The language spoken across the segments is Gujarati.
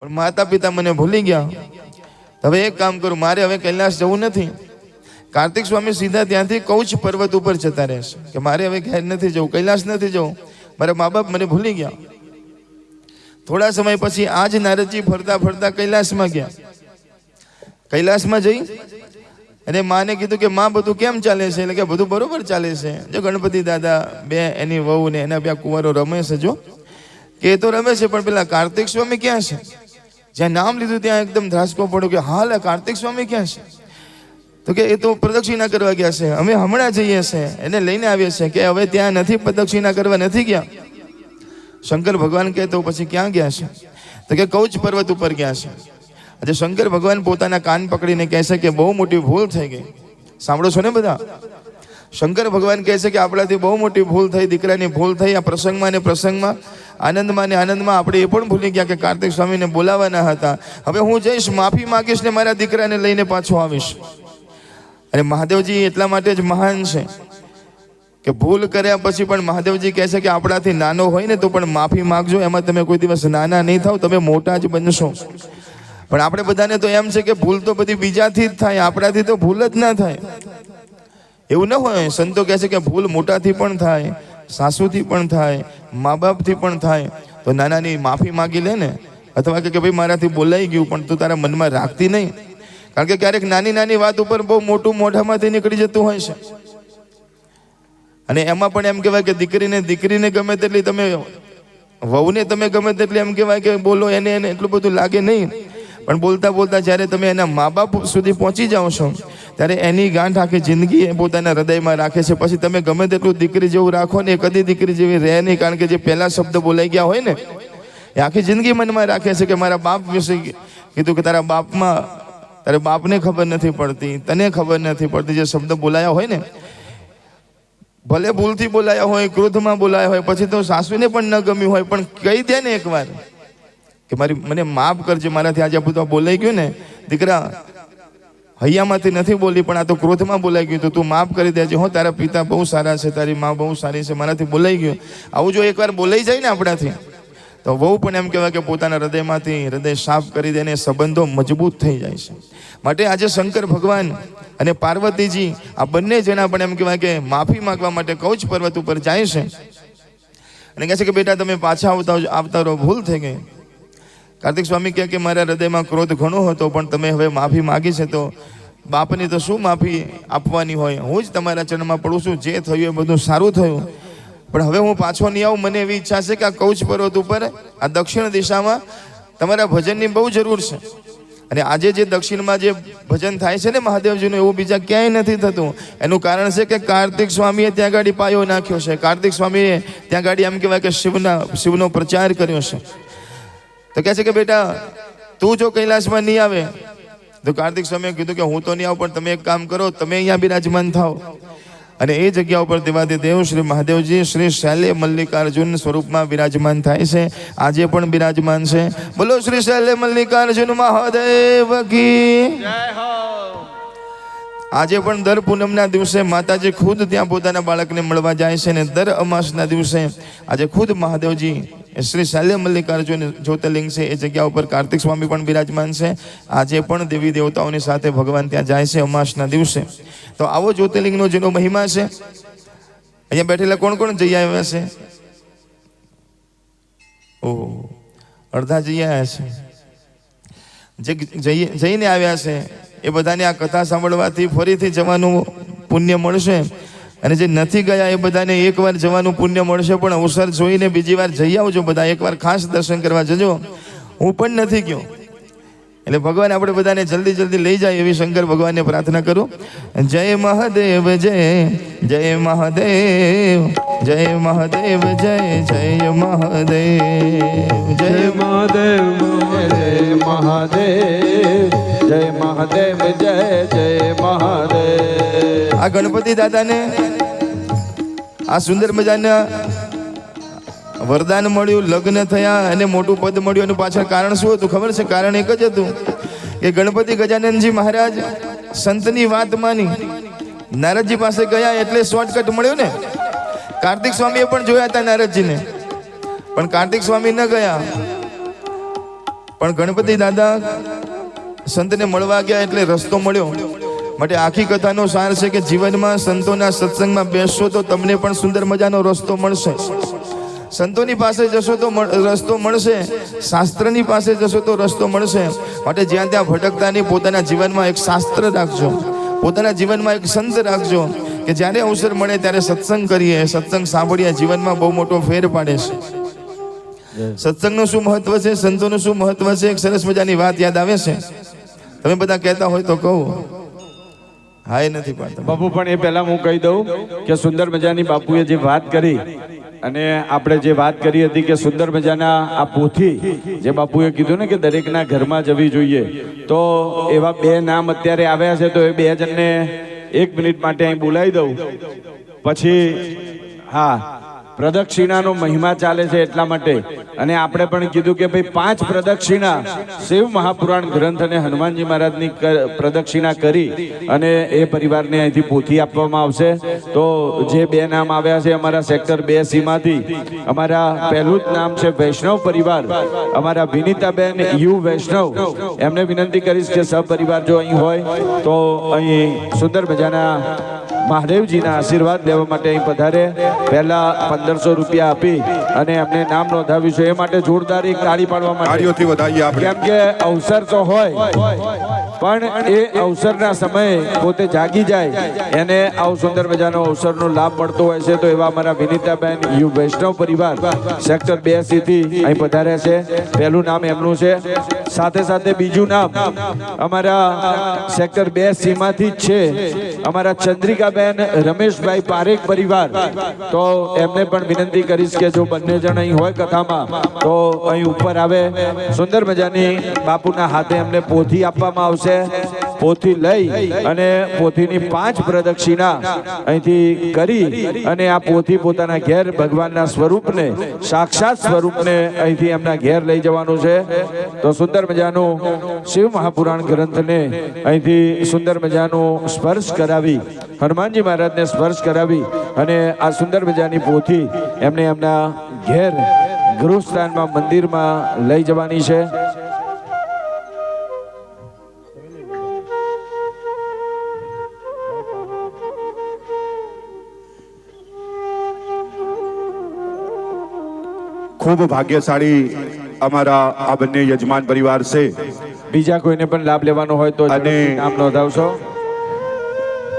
પણ માતા પિતા મને ભૂલી ગયા. હવે એક કામ કરું, મારે હવે કૈલાસ જવું નથી. કાર્તિક સ્વામી સીધા ત્યાંથી કૌચ પર્વત ઉપર જતા રહેશે કે મારે હવે ઘેર નથી જવું, કૈલાસ નથી જવું, મારા મા બાપ મને ભૂલી ગયા. થોડા સમય પછી આજ નારદજી ફરતા ફરતા કૈલાસમાં ગયા. કૈલાસમાં જઈ અને માને કીધું કે માં બધું કેમ ચાલે છે? એટલે કે બધું બરોબર ચાલે છે. જો ગણપતિ દાદા બે એની વહુ ને એના બે કુંવરો રમે છે. જો કે એ તો રમે છે, પણ પેલા કાર્તિક સ્વામી ક્યાં છે? જ્યાં નામ લીધું ત્યાં એકદમ ધ્રાસકો પડ્યો કે હાલ કાર્તિક સ્વામી ક્યાં છે? તો કે એ તો પ્રદક્ષિણા કરવા ગયા છે, અમે હમણાં જઈએ છે, એને લઈને આવીએ છીએ. કે હવે ત્યાં નથી, પ્રદક્ષિણા કરવા નથી ગયા. શંકર ભગવાન કહે તો પછી ક્યાં ગયા છે? તો કે કૌચ પર્વત ઉપર ગયા છે. આજે શંકર ભગવાન પોતાના કાન પકડીને કહે છે કે બહુ મોટી ભૂલ થઈ ગઈ. સાંભળો છો ને બધા? શંકર ભગવાન કહે છે કે આપણાથી બહુ મોટી ભૂલ થઈ, દીકરાની ભૂલ થઈ. આ પ્રસંગમાં ને પ્રસંગમાં, આનંદમાં ને આનંદમાં આપણે એ પણ ભૂલી ગયા કે કાર્તિક સ્વામીને બોલાવાના હતા. હવે હું જઈશ, માફી માંગીશ ને મારા દીકરાને લઈને પાછો આવીશ. અને મહાદેવજી એટલા માટે જ મહાન છે કે ભૂલ કર્યા પછી પણ મહાદેવજી કહે છે કે આપણાથી નાનો હોય ને તો પણ માફી માંગજો, એમાં તમે કોઈ દિવસ નાના નહીં થાવ, તમે મોટા જ બનશો. પણ આપણે બધાને તો એમ છે કે ભૂલ તો બધી બીજાથી જ થાય, આપણાથી તો ભૂલ જ ના થાય. એવું ન હોય. સંતો કહે છે કે ભૂલ મોટાથી પણ થાય, સાસુથી પણ થાય, મા બાપથી પણ થાય. તો નાનાની માફી માગી લે ને, અથવા કે ભાઈ મારાથી બોલાઈ ગયું પણ તું તારા મનમાં રાખતી નહીં. કારણ કે ક્યારેક નાની નાની વાત ઉપર બહુ મોટું મોઢામાંથી નીકળી જતું હોય છે. અને એમાં પણ એમ કહેવાય કે દીકરીને ગમે તેટલી તમે વહુને તમે ગમે તેટલી એમ કહેવાય કે બોલો એને એટલું બધું લાગે નહીં. પણ બોલતા બોલતા જ્યારે તમે એના મા બાપ સુધી પહોંચી જાઓ છો ત્યારે એની ગાંઠ આખી જિંદગી એ પોતાના હૃદયમાં રાખે છે. પછી તમે ગમે તેટલું દીકરી જેવું રાખો ને, એ કદી દીકરી જેવી રહે નહીં. કારણ કે જે પહેલા શબ્દ બોલાઈ ગયા હોય ને એ આખી જિંદગી મનમાં રાખે છે કે મારા બાપ વિશે કીધું કે તારા બાપને ખબર નથી પડતી, તને ખબર નથી પડતી. જે શબ્દ બોલાયા હોય ને, ભલે ભૂલથી બોલાયા હોય, ક્રોધમાં બોલાયા હોય, પછી તો સાસુને પણ ન ગમ્યું હોય, પણ કહી દે ને એકવાર કે મને માફ કરજે, મારાથી આજે બધું બોલાઈ ગયું ને, દીકરા હૈયામાંથી નથી બોલી પણ આ તો ક્રોધમાં બોલાઈ ગયું, તો તું માફ કરી દેજે હો. તારા પિતા બહુ સારા છે, તારી મા બહુ સારી છે, મારાથી બોલાઈ ગયું. આવું જો એકવાર બોલાઈ જાય ને આપણાથી, તો બહુ પણ એમ કહેવાય કે પોતાના હૃદયમાંથી હૃદય સાફ કરી દે ને સંબંધો મજબૂત થઈ જાય છે. માટે આજે શંકર ભગવાન અને પાર્વતીજી આ બંને જણા પણ એમ કહેવાય કે માફી માંગવા માટે કૌચ પર્વત ઉપર જાય છે. અને કહે છે કે બેટા તમે પાછા આવતા રહો, ભૂલ થઈ ગઈ. કાર્તિક સ્વામી કહે કે મારા હૃદયમાં ક્રોધ ઘણો હતો, પણ તમે હવે માફી માગી છે તો બાપની તો શું માફી આપવાની હોય? હું જ તમારા ચરણમાં પડું છું, જે થયું એ બધું સારું થયું. પણ હવે હું પાછો નહીં આવું. મને એવી ઈચ્છા છે કે આ કૌચ પર્વત ઉપર આ દક્ષિણ દિશામાં તમારા ભજનની બહુ જરૂર છે. અને આજે જે દક્ષિણમાં જે ભજન થાય છે ને મહાદેવજીનું, એવું બીજા ક્યાંય નથી થતું. એનું કારણ છે કે કાર્તિક સ્વામીએ ત્યાં ગાડી પાયો નાખ્યો છે. કાર્તિક સ્વામીએ ત્યાં ગાડી એમ કહેવાય કે શિવનો પ્રચાર કર્યો છે. તો કહે છે કે બેટા તું જો કૈલાસમાં નહીં આવે તો કાર્તિક સ્વામીએ કીધું કે હું તો નહીં આવું, પણ તમે એક કામ કરો, તમે અહીંયા બિરાજમાન થાઓ. અને એ જગ્યા ઉપર દેવાદિદેવ શ્રી મહાદેવજી શ્રી શૈલ્ય મલ્લિકાર્જુન સ્વરૂપમાં બિરાજમાન થાય છે. આજે પણ બિરાજમાન છે. બોલો શ્રી શૈલ્ય મલ્લિકાર્જુન મહાદેવ કી જય હો. આજે પણ દર પૂનમના દિવસે માતાજી ખુદ ત્યાં પોતાના બાળકને મળવા જાય છે. અને દર અમાસના દિવસે આજે ખુદ મહાદેવજી શ્રી શૈલ્ય મલ્લિકાર્જુન જ્યોતિર્લિંગ છે એ જગ્યા ઉપર કાર્તિક સ્વામી પણ બિરાજમાન છે. આજે પણ દેવી દેવતાઓની સાથે ભગવાન ત્યાં જાય છે અમાસના દિવસે. તો આવો જ્યોતિર્લિંગનો જેનો મહિમા છે, અહીંયા બેઠેલા કોણ કોણ જઈ આવ્યા છે? ઓહ, અડધા જઈ આવ્યા છે. જે જઈને આવ્યા છે એ બધાને આ કથા સાંભળવાથી ફરીથી જવાનું પુણ્ય મળશે. અને જે નથી ગયા એ બધાને એકવાર જવાનું પુણ્ય મળશે. પણ અવસર જોઈને બીજી વાર જઈ આવજો બધા, એકવાર ખાસ દર્શન કરવા જજો. હું પણ નથી ગયો, એટલે ભગવાન આપણે બધાને જલ્દી જલ્દી લઈ જાય એવી શંકર ભગવાનને પ્રાર્થના કરું. જય મહાદેવ, જય જય મહાદેવ, જય મહાદેવ, જય જય મહાદેવ, જય મહાદેવ, જય મહાદેવ, જય મહાદેવ, જય જય મહાદેવ. આ ગણપતિ દાદાને આ સુંદર મજાના વરદાન મળ્યું, લગ્ન થયા અને મોટું પદ મળ્યું. એનું પાછળ કારણ શું હતું ખબર છે? કારણ એક જ હતું કે ગણપતિ ગજાનનજી મહારાજ સંતની વાત માની નારદજી પાસે ગયા એટલે શોર્ટકટ મળ્યો ને. કાર્તિક સ્વામીએ પણ જોયા હતા નારદજીને, પણ કાર્તિક સ્વામી ન ગયા. પણ ગણપતિ દાદા સંતને મળવા ગયા એટલે રસ્તો મળ્યો. માટે આખી કથાનો સાર છે કે જીવનમાં સંતોના સત્સંગમાં બેસશો તો તમને પણ સુંદર મજાનો રસ્તો મળશે. સંતોની પાસે જશો તો રસ્તો મળશે, શાસ્ત્રની પાસે જશો તો રસ્તો મળશે. માટે જ્યાં ત્યાં ભટકતા નહીં, પોતાના જીવનમાં એક શાસ્ત્ર રાખજો, પોતાના જીવનમાં એક સંત રાખજો કે જ્યારે અવસર મળે ત્યારે સત્સંગ કરીએ, સત્સંગ સાંભળીએ, જીવનમાં બહુ મોટો ફેર પાડે છે. સત્સંગનું શું મહત્વ છે, સંતોનું શું મહત્વ છે, એક સરસ મજાની વાત યાદ આવે છે. તમે બધા કહેતા હોય તો કહું. હા, એ નથી પાડતા બાપુ, પણ એ પહેલા હું કહી દઉં કે સુંદર મજાની બાપુએ જે વાત કરી, અને આપણે જે વાત કરી હતી કે સુંદર મજાના આ પોથી જે બાપુએ કીધું ને કે દરેકના ઘરમાં જવી જોઈએ, તો એવા બે નામ અત્યારે આવ્યા છે. તો એ બે જણને 1 મિનિટ માટે અહીં બોલાવી દઉં. પછી હા, પ્રદક્ષિણાનો મહિમા ચાલે છે એટલા માટે. અને આપણે પણ કીધું કે ભાઈ 5 પ્રદક્ષિણા શિવ મહાપુરાણ ગ્રંથ અને હનુમાનજી મહારાજની પ્રદક્ષિણા કરી અને એ પરિવારને અહીંથી પોથી આપવામાં આવશે. તો જે બે નામ આવ્યા છે અમારા સેક્ટર 2C માંથી, અમારા પહેલું જ નામ છે વૈષ્ણવ પરિવાર, અમારા વિનીતાબેન યુ વૈષ્ણવ. એમને વિનંતી કરીશ કે સહપરિવાર જો અહીં હોય તો અહીં સુંદર મજાના મહાદેવજીના આશીર્વાદ લેવા માટે અહીં પધારે. પહેલા 1500 રૂપિયા આપી અને એમને નામ નોંધાવ્યું છે, એ માટે જોરદાર એક તાળી પાડવા માટે, કેમ કે અવસર તો હોય પણ એ અવસરના સમયે પોતે જાગી જાય એને આવો સુંદર મજાનો અવસરનો લાભ મળતો હોય છે. તો એવા અમારા વિનીતાબેન યુ વૈષ્ણવ પરિવાર સેક્ટર 2C થી અહીં પધાર્યા છે. પહેલું નામ એમનું છે. સાથે સાથે બીજું નામ અમારા સેક્ટર 2C માંથી જ છે, અમારા ચંદ્રિકાબેન રમેશભાઈ પારેખ પરિવાર. તો એમને પણ વિનંતી કરીશ કે જો બંને જણ અહીં હોય કથામાં તો અહીં ઉપર આવે. સુંદર મજાની બાપુના હાથે એમને પોથી આપવામાં આવશે. પોથી લઈ અને પોથીની 5 પ્રદક્ષિણા અહીંથી કરી અને આ પોથી પોતાના ઘેર ભગવાનના સ્વરૂપને, સાક્ષાત સ્વરૂપને અહીંથી એમના ઘેર લઈ જવાનું છે. તો સુંદર મજાનું શિવ મહાપુરાણ ગ્રંથને અહીંથી સુંદર મજાનું સ્પર્શ કરાવી, હનુમાનજી મહારાજને સ્પર્શ કરાવી અને આ સુંદર મજાની પોથી એમને એમના ઘેર ગૃહસ્થાનમાં મંદિરમાં લઈ જવાની છે. ખૂબ ભાગ્યશાળી અમારા આ બંને યજમાન પરિવાર છે. બીજા કોઈને પણ લાભ લેવાનો હોય તો નામ નોંધાવશો.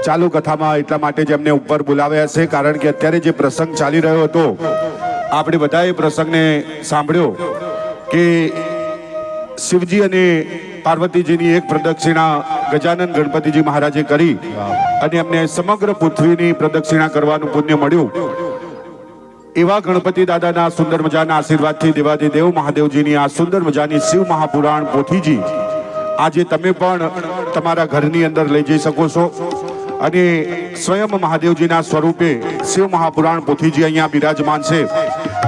ચાલુ કથામાં એટલા માટે જ એમને ઉપર બોલાવ્યા છે કારણ કે અત્યારે જે પ્રસંગ ચાલી રહ્યો હતો, આપણે બધાએ પ્રસંગને સાંભળ્યો કે શિવજી અને પાર્વતીજીની એક પ્રદક્ષિણા ગજાનન ગણપતિજી મહારાજે કરી અને એમને સમગ્ર પૃથ્વીની પ્રદક્ષિણા કરવાનું પુણ્ય મળ્યું. એવા ગણપતિ દાદાના સુંદર મજાના આશીર્વાદથી દેવાધિદેવ મહાદેવજીની આ સુંદર મજાની શિવ મહાપુરાણ પોથીજી આજે તમે પણ તમારા ઘરની અંદર લઈ જઈ શકો છો. અને સ્વયં મહાદેવજીના સ્વરૂપે શિવ મહાપુરાણ પોથીજી અહીંયા બિરાજમાન છે.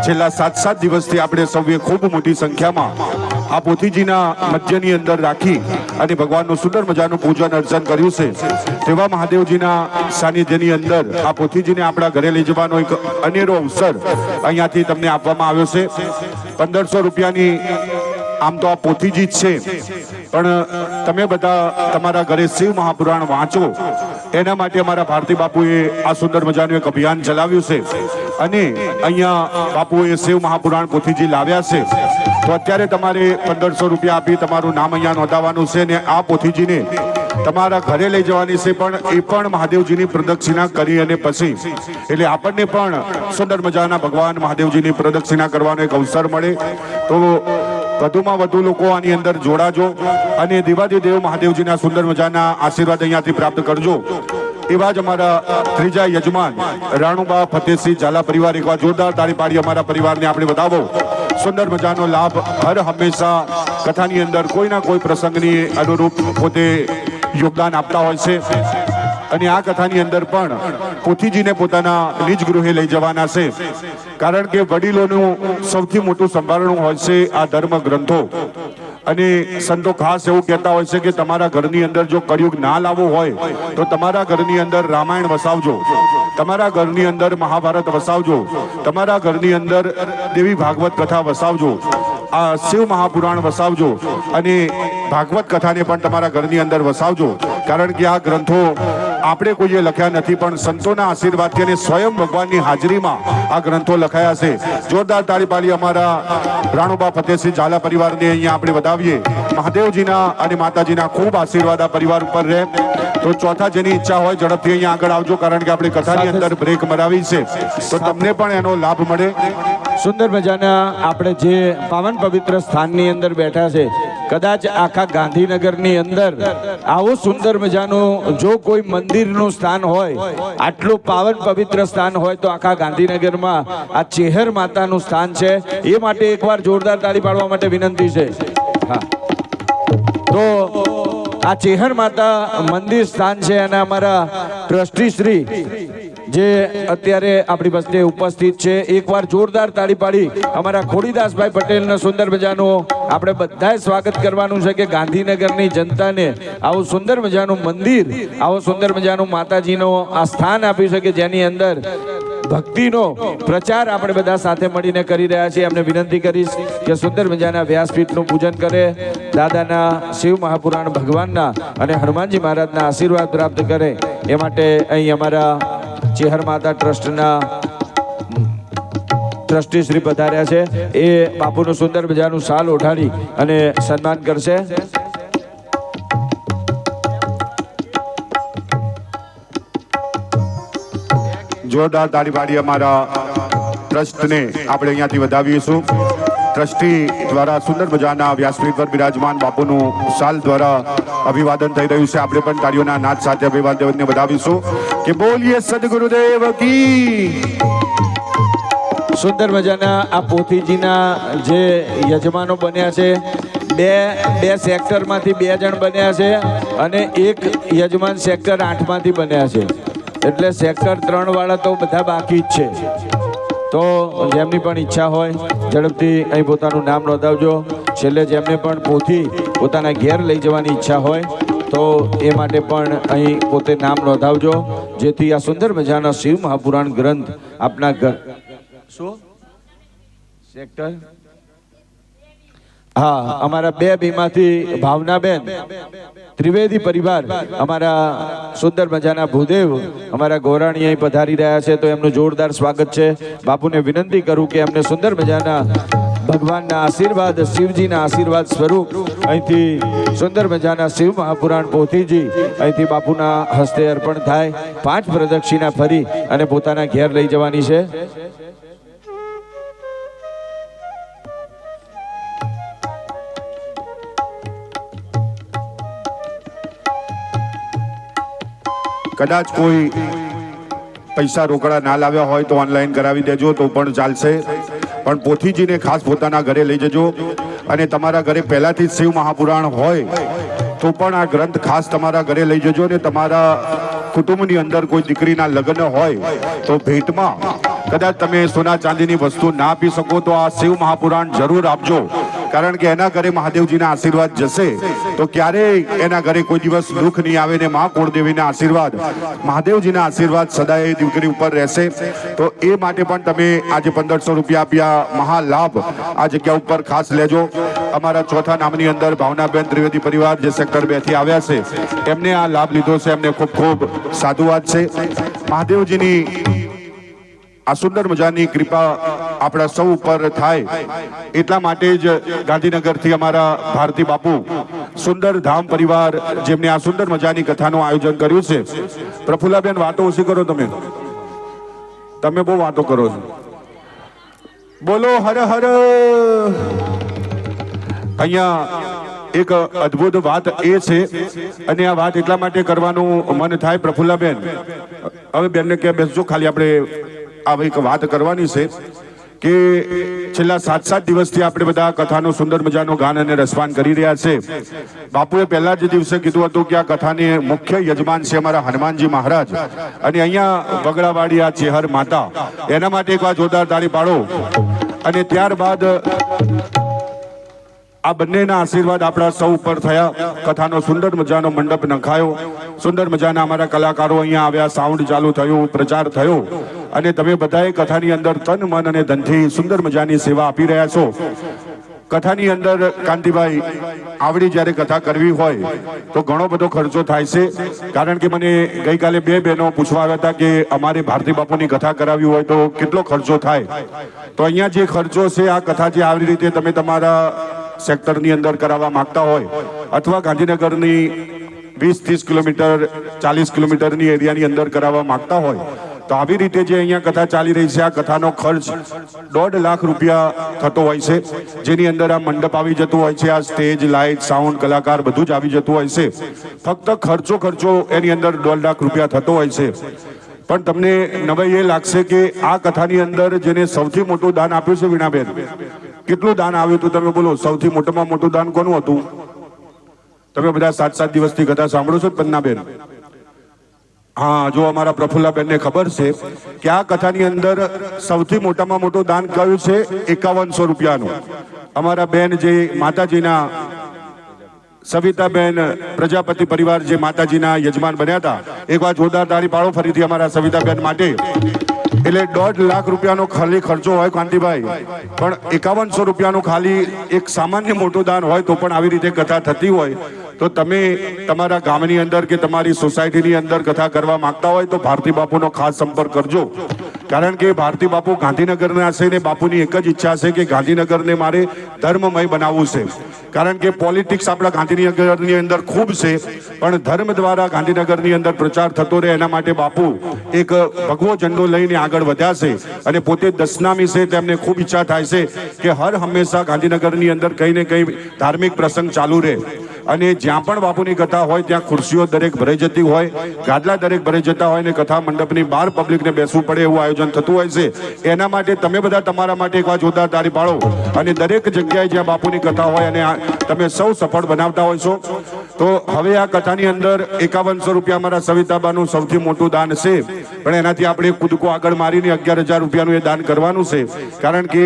છેલ્લા 7 દિવસથી આપણે સૌએ ખૂબ મોટી સંખ્યામાં આ પોથીજીના મધ્યની અંદર રાખી અને ભગવાનનું સુંદર મજાનું પૂજન અર્ચન કર્યું છે. તેવા મહાદેવજીના સાનિધ્યની અંદર આ પોથીજીને આપણા ઘરે લઈ જવાનો એક અનેરો અવસર અહીંયાથી તમને આપવામાં આવ્યો છે. 1500 રૂપિયાની આમ તો આ પોથીજી જ છે, પણ તમે બધા તમારા ઘરે શિવ મહાપુરાણ વાંચો એના માટે અમારા ભારતી બાપુએ આ સુંદર મજાનું એક અભિયાન ચલાવ્યું છે અને અહીંયા બાપુએ શિવ મહાપુરાણ પોથીજી લાવ્યા છે. તો અત્યારે તમારે 1500 રૂપિયા આપી તમારું નામ અહીંયા નોંધાવવાનું છે અને આ પોથીજીને તમારા ઘરે લઈ જવાની છે, પણ એ પણ મહાદેવજીની પ્રદક્ષિણા કરી અને પછી એટલે આપણને પણ સુંદર મજાના ભગવાન મહાદેવજીની પ્રદક્ષિણા કરવાનો એક અવસર મળે. તો વધુમાં વધુ લોકો આની અંદર જોડાજો અને દેવાધિદેવ મહાદેવજીના સુંદર મજાના આશીર્વાદ અહીંયાથી પ્રાપ્ત કરજો. એવા જ અમારા ત્રીજા યજમાન રાણુબા ફતેહસિંહ ઝાલા પરિવાર, એકવાર જોરદાર તાળી પાડી અમારા પરિવારને આપણે બતાવો. સુંદર મજાનો લાભ હર હંમેશા કથાની અંદર કોઈના કોઈ પ્રસંગની અનુરૂપ પોતે યોગદાન આપતા હોય છે અને આ કથાની અંદર પણ પોથીજીને પોતાના નિજ ગૃહે લઈ જવાના છે. કારણ કે વડીલોનું સૌથી મોટું સંભાળણું હોય છે આ ધર્મ ગ્રંથો. અને સંતો ખાસ એવું કહેતા હોય છે કે તમારા ઘરની અંદર જો કળિયુગ ના લાવવો હોય તો તમારા ઘરની અંદર રામાયણ વસાવજો, તમારા ઘરની અંદર મહાભારત વસાવજો, તમારા ઘરની અંદર દેવી ભાગવત કથા વસાવજો. આ શિવ મહાપુરાણ વસાવજો અને ભાગવત કથાને પણ તમારા ઘરની અંદર વસાવજો, કારણ કે આ ગ્રંથો આપણે કોઈએ લખ્યા નથી, પણ સંતોના આશીર્વાદથી અને સ્વયં ભગવાનની હાજરીમાં આ ગ્રંથો લખાયા છે. જોરદાર તાળી પાડી અમારા રાણુબા ફતેહસિંહ ઝાલા પરિવારને અહીંયા આપણે વધાવીએ. મહાદેવજીના અને માતાજીના ખૂબ આશીર્વાદ આ પરિવાર ઉપર રહે. તો ચોથા જેની ઈચ્છા હોય ઝડપથી અહીંયા આગળ આવજો, કારણ કે આપણે કથાની અંદર બ્રેક મરાવી છે, તો તમને પણ એનો લાભ મળે. સુંદર મજાના આપણે જે પાવન પવિત્ર સ્થાનની અંદર બેઠા છે, કદાચ આખા ગાંધીનગરની અંદર આવું સુંદર મજાનું જો કોઈ મંદિરનું સ્થાન હોય, આટલું પાવન પવિત્ર સ્થાન હોય, તો આખા ગાંધીનગરમાં આ ચેહર માતાનું સ્થાન છે. એ માટે એકવાર જોરદાર તાળી પાડવા માટે વિનંતી છે. હા, તો આ ચેહર માતા મંદિર સ્થાન છે અને અમારા ટ્રસ્ટી શ્રી જે અત્યારે આપણી વચ્ચે ઉપસ્થિત છે, એકવાર જોરદાર તાળી પાડી અમારા ખોડીદાસભાઈ પટેલનું સુંદર મજાનું આપણે બધાએ સ્વાગત કરવાનું છે કે ગાંધીનગરની જનતાને આવું સુંદર મજાનું મંદિર, આવું સુંદર મજાનું માતાજીનું આ સ્થાન આપ્યું છે કે જેની અંદર ભક્તિનો પ્રચાર આપણે બધા સાથે મળીને કરી રહ્યા છીએ. એમને વિનંતી કરીશ કે સુંદર મજાના વ્યાસપીઠનું પૂજન કરે, દાદાના શિવ મહાપુરાણ ભગવાનના અને હનુમાનજી મહારાજના આશીર્વાદ પ્રાપ્ત કરે. એ માટે અહીં અમારા ચેહર માતા ટ્રસ્ટના ટ્રસ્ટી શ્રી પધાર્યા છે. એ બાપુનું સુંદર મજાનું શાલ ઓઢાડી અને સન્માન કરશે. જોરદાર તાળી પાડી અમારા ટ્રસ્ટને આપણે અહીંયાથી વધાવીશું. ટ્રસ્ટી દ્વારા સુંદર મજાના વ્યાસપીઠ પર બિરાજમાન બાપુનું શાલ દ્વારા અભિવાદન થઈ રહ્યું છે. આપણે પણ તાળીઓના નાદ સાથે અભિવાદનને વધાવીશું કે બોલીએ સદગુરુદેવ કી. સુંદર મજાના આ પોથીજીના જે યજમાનો બન્યા છે, બે સેક્ટરમાંથી 2 જણ બન્યા છે અને એક યજમાન સેક્ટર 8માંથી બન્યા છે. એટલે સેક્ટર 3 વાળા તો બધા બાકી જ છે. તો જેમની પણ ઈચ્છા હોય ઝડપથી અહીં પોતાનું નામ નોંધાવજો. છેલ્લે જેમને પણ પોથી પોતાના ઘેર લઈ જવાની ઈચ્છા હોય તો એ માટે પણ અહીં પોતે નામ નોંધાવજો, જેથી આ સુંદર મજાના શિવ મહાપુરાણ ગ્રંથ આપના ઘર. શું સેક્ટર? હા, અમારા 2B ભાવનાબેન ત્રિવેદી પરિવાર, અમારા સુંદર મજાના ભૂદેવ, અમારા ગોરાણી અહીં પધારી રહ્યા છે, તો એમનું જોરદાર સ્વાગત છે. બાપુને વિનંતી કરું કે એમને સુંદર મજાના ભગવાનના આશીર્વાદ, શિવજીના આશીર્વાદ સ્વરૂપ અહીંથી સુંદર મજાના શિવ મહાપુરાણ પોથીજી અહીંથી બાપુના હસ્તે અર્પણ થાય. 5 પ્રદક્ષિણા ફરી અને પોતાના ઘેર લઈ જવાની છે. કદાચ કોઈ પૈસા રોકડા ના લાવ્યા હોય તો ઓનલાઈન કરાવી દેજો તો પણ ચાલશે, પણ પોથીજીને ખાસ પોતાના ઘરે લઈ જજો. અને તમારા ઘરે પહેલાથી જ શિવ મહાપુરાણ હોય તો પણ આ ગ્રંથ ખાસ તમારા ઘરે લઈ જજો. અને તમારા કુટુંબની અંદર કોઈ દીકરીના લગ્ન હોય તો ભેટમાં કદાચ તમે સોના ચાંદીની વસ્તુ ના આપી શકો તો આ શિવ મહાપુરાણ જરૂર આપજો, કારણ કે એના ઘરે મહાદેવજીના આશીર્વાદ જશે તો ક્યારેય એના ઘરે કોઈ દિવસ દુઃખ નહીં આવે ને મા કુળદેવીના આશીર્વાદ, મહાદેવજીના આશીર્વાદ સદાય દીકરી ઉપર રહેશે. તો એ માટે પણ તમે આજે 1500 રૂપિયા આપ્યા મહાલાભ આ જગ્યા ઉપર ખાસ લેજો. અમારા ચોથા નામની અંદર ભાવનાબેન ત્રિવેદી પરિવાર જે સેક્ટર 2 થી આવ્યા છે, એમને આ લાભ લીધો છે, એમને ખૂબ ખૂબ સાધુવાદ છે. મહાદેવજીની આ સુંદર મજાની કૃપા આપણા સૌ ઉપર થાય એટલા માટે જ ગાંધીનગરથી અમારા ભારતી બાપુ સુંદર ધામ પરિવાર જેમને આ સુંદર મજાની કથાનું આયોજન કર્યું છે. પ્રફુલ્લાબેન વાતો ઓછી કરો, તમે બહુ વાતો કરો છો. બોલો હર હર. અહીંયા એક અદ્ભુત વાત એ છે અને આ વાત એટલા માટે કરવાનું મન થાય પ્રફુલ્લાબેન, હવે બેનને કે બેસજો, ખાલી આપણે આ એક વાત કરવાની છે કે છેલ્લા 7 દિવસથી આપણે બધા કથાનો સુંદર મજાનો ગાન અને રસપાન કરી રહ્યા છે. બાપુએ પહેલા જ દિવસે કીધું હતું કે આ કથાને મુખ્ય યજમાન છે અમારા હનુમાનજી મહારાજ, અને અહીંયા બગડાવાડી આ ચેહર માતા, એના માટે એક વાર જોરદાર તાળી પાડો. અને ત્યારબાદ આ બંનેના આશીર્વાદ આપણા સૌ ઉપર થયા. કથાનો સુંદર મજાનો મંડપ નખાયો, સુંદર મજાના અમારા કલાકારો અહીંયા આવ્યા, સાઉન્ડ ચાલુ થયું, પ્રચાર થયો, અને તમે બધાએ કથાની અંદર તન મન અને ધનથી સુંદર મજાની સેવા આપી રહ્યા છો. કથાની અંદર કાંતિભાઈ આવડી જ્યારે કથા કરવી હોય તો ઘણો બધો ખર્ચો થાય છે, કારણ કે મને ગઈકાલે બે બહેનો પૂછવા આવ્યા હતા કે અમારે ભારતી બાપુની કથા કરાવી હોય તો કેટલો ખર્ચો થાય. તો અહીંયા જે ખર્ચો છે આ કથા જે આવી રીતે તમે તમારા સેક્ટરની અંદર કરાવવા માંગતા હોય અથવા ગાંધીનગરની 20-30 કિલોમીટર 40 કિલોમીટરની એરિયાની અંદર કરાવવા માંગતા હોય તો આવી રીતે જે અહીંયા કથા ચાલી રહી છે આ કથાનો ખર્ચ 1.5 લાખ રૂપિયા થતો હોય છે, જેની અંદર આ મંડપ આવી જતું હોય છે, આ સ્ટેજ, લાઇટ, સાઉન્ડ, કલાકાર બધું જ આવી જતું હોય છે. ફક્ત ખર્ચો એની અંદર 1.5 લાખ રૂપિયા થતો હોય છે. પણ તમને નવાઈ એ લાગશે કે આ કથાની અંદર જેને સૌથી મોટું દાન આપ્યું છે વીણાબેન, કેટલું દાન આવ્યું હતું તમે બોલો? સૌથી મોટામાં મોટું દાન કોનું હતું? તમે બધા 7 દિવસથી કથા સાંભળો છો પન્નાબેન? હા, જો અમારા પ્રફુલ્લાબેનને ખબર છે કે આ કથાની અંદર સૌથી મોટામાં મોટું દાન કયું છે? 5100 રૂપિયાનું. અમારા બેન જે માતાજીના સવિતાબેન પ્રજાપતિ પરિવાર જે માતાજીના યજમાન બન્યા હતા, એકવાર જોરદાર તાળી પાડો ફરીથી અમારા સવિતાબેન માટે. એટલે 1.5 લાખ રૂપિયાનો ખાલી ખર્ચો હોય કાંતિભાઈ, પણ 5100 રૂપિયાનું ખાલી એક સામાન્ય મોટું દાન હોય તો પણ આવી રીતે કથા થતી હોય તો તમે તમારા ગામની અંદર કે તમારી સોસાયટીની અંદર કથા કરવા માંગતા હોય તો ભારતી બાપુનો ખાસ સંપર્ક કરજો. કારણ કે ભારતી બાપુ ગાંધીનગરના છે ને બાપુની એક જ ઈચ્છા છે કે ગાંધીનગરને મારે ધર્મમય બનાવવું છે. કારણ કે પોલિટિક્સ આપણા ગાંધીનગરની અંદર ખૂબ છે, પણ ધર્મ દ્વારા ગાંધીનગરની અંદર પ્રચાર થતો રહે એના માટે બાપુ એક ભગવો ઝંડો લઈને આગળ વધ્યા છે અને પોતે દશનામી છે. તેમને ખૂબ ઈચ્છા થાય છે કે હર હંમેશા ગાંધીનગરની અંદર કંઈ ને કંઈ ધાર્મિક પ્રસંગ ચાલુ રહે અને જ્યાં પણ બાપુની કથા હોય ત્યાં ખુરશીઓ દરેક ભરાઈ જતી હોય, ગાદલા દરેક ભરાઈ જતા હોય ને કથા મંડપની બહાર પબ્લિકને બેસવું પડે એવું આયોજન થતું હોય છે. એના માટે તમે બધા તમારા માટે એકવાર જોરદાર તાળી પાડો અને દરેક જગ્યાએ જ્યાં બાપુની કથા હોય અને તમે સૌ સફળ બનાવતા હોય છો. તો હવે આ કથાની અંદર 5100 રૂપિયા અમારા સવિતાબાનું સૌથી મોટું દાન છે, પણ એનાથી આપણે કૂદકો આગળ મારીને 11,000 રૂપિયાનું એ દાન કરવાનું છે. કારણ કે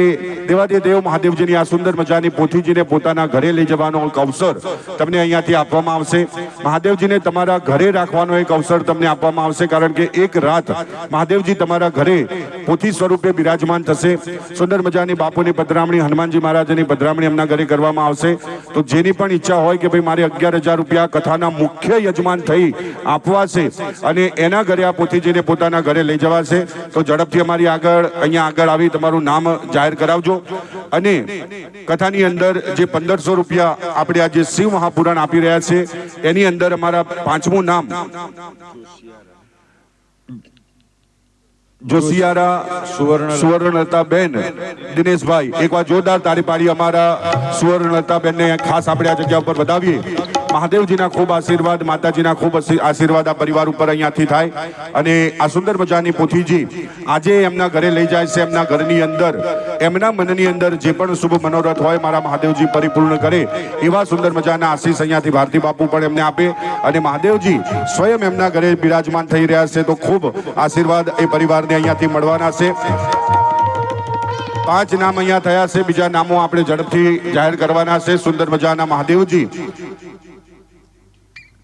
દેવાદિદેવ મહાદેવજીની આ સુંદર મજાની પોથીજીને પોતાના ઘરે લઈ જવાનો એક અવસર તમને અહીંયાથી આપવામાં આવશે. મહાદેવજીને તમારા ઘરે રાખવાનો એક અવસર તમને આપવામાં આવશે, કારણ કે એક રાત મહાદેવજી તમારા ઘરે પોથી સ્વરૂપે બિરાજમાન થશે. સુંદર મજાની બાપુની પધરામણી, હનુમાનજી મહારાજની પધરામણી એમના ઘરે કરવામાં આવશે. તો જેની પણ ઈચ્છા હોય કે ભાઈ મારે 11,000 રૂપિયા કથાના મુખ્ય યજમાન થઈ આપવા છે અને એના ઘરે આ પોથીજીને પોતાના ઘરે લઈ જવાશે તો ઝડપથી અમારી અહીંયા આગળ આવી તમારું નામ જાહેર કરાવજો. અને કથાની અંદર જે 1500 રૂપિયા આપણે આજે શિવ મહાપુરાણ આપી રહ્યા છે એની અંદર અમારા 5મું નામ જોશિયારા સુવર્ણલતાબેન દિનેશભાઈ. એકવાર જોરદાર તાળી પાડી અમારા સુવર્ણલતાબેનને ખાસ આપણે આ જગ્યા ઉપર વધાવીએ. મહાદેવજીના ખૂબ આશીર્વાદ, માતાજીના ખૂબ આશીર્વાદ આ પરિવાર ઉપર અહીંયાથી થાય. અને આ સુંદર મજાની પોથીજી આજે એમના ઘરે લઈ જાય છે. એમના ઘરની અંદર એમના મનની અંદર જે પણ શુભ મનોરથ હોય મારા મહાદેવજી પરિપૂર્ણ કરે એવા સુંદર મજાના આશીષ અહીંયાથી ભારતી બાપુ પણ એમને આપે. અને મહાદેવજી સ્વયં એમના ઘરે બિરાજમાન થઈ રહ્યા છે તો ખૂબ આશીર્વાદ એ પરિવારને અહીંયાથી મળવાના છે. 5 નામ અહીંયા થયા છે, બીજા નામો આપણે ઝડપથી જાહેર કરવાના છે. સુંદર મજાના મહાદેવજી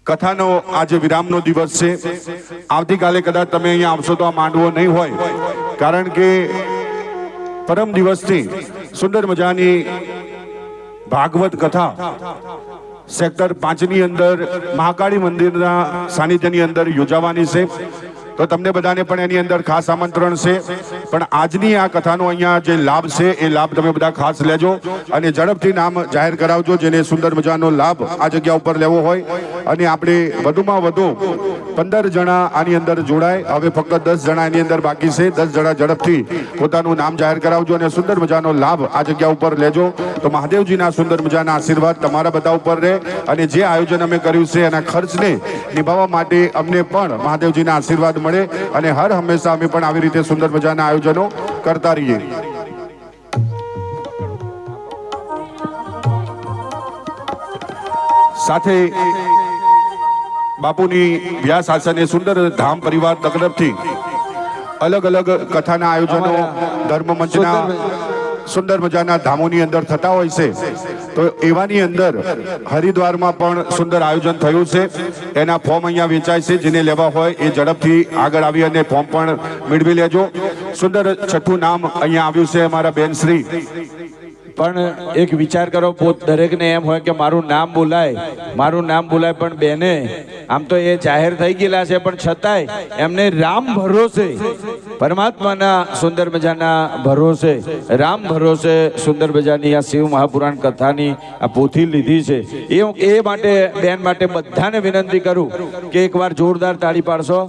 કથાનો આજે વિરામનો દિવસ છે. આવતીકાલે કદાચ તમે અહીંયા આવશો તો આ માંડવો નહીં હોય, કારણ કે પરમ દિવસથી સુંદર મજાની ભાગવત કથા સેક્ટર 5ની અંદર મહાકાળી મંદિરના સાનિધ્યની અંદર યોજાવાની છે. તો તમને બધાને પણ એની અંદર ખાસ આમંત્રણ છે. પણ આજની આ કથાનો અહીંયા જે લાભ છે એ લાભ તમે બધા ખાસ લેજો અને ઝડપથી નામ જાહેર કરાવજો જેને સુંદર મજાનો લાભ આ જગ્યા ઉપર લેવો હોય. અને આપણે વધુમાં વધુ 15 જણા આની અંદર જોડાય. હવે ફક્ત 10 જણા એની અંદર બાકી છે. 10 જણા ઝડપથી પોતાનું નામ જાહેર કરાવજો અને સુંદર મજાનો લાભ આ જગ્યા ઉપર લેજો. તો મહાદેવજીના સુંદર મજાના આશીર્વાદ તમારા બધા ઉપર રહે. અને જે આયોજન અમે કર્યું છે એના ખર્ચને નિભાવવા માટે અમને પણ મહાદેવજીના આશીર્વાદ મળે અને હર હંમેશા અમે પણ આવી રીતે સુંદર મજાના આયોજનો કરતા રહીએ. સાથે બાપુની વ્યાસ આસને સુંદર ધામ પરિવાર તરફથી અલગ અલગ કથાના આયોજનો ધર્મ મંચના સુંદર મજાના ધામોની અંદર થતા હોય છે. તો એવાની અંદર હરિદ્વારમાં પણ સુંદર આયોજન થયું છે. એના ફોર્મ અહીંયા વેચાય છે. જેને લેવા હોય એ ઝડપથી આગળ આવી અને ફોર્મ પણ મેળવી લેજો. સુંદર 6થું નામ અહીંયા આવ્યું છે અમારા બેન શ્રી પણ એક વિચાર કરો, દરેકને એમ હોય કે મારું નામ બોલાય, પણ બેને આમ તો એ જાહેર થઈ ગયેલા છે, પણ છતાંય એમને રામ ભરોસે, પરમાત્માના સુંદર મજાના ભરોસે, રામ ભરોસે સુંદર મજાની આ શિવ મહાપુરાણ કથાની આ પોથી લીધી છે. એ માટે બેન માટે બધાને વિનંતી કરું કે એકવાર જોરદાર તાળી પાડશો.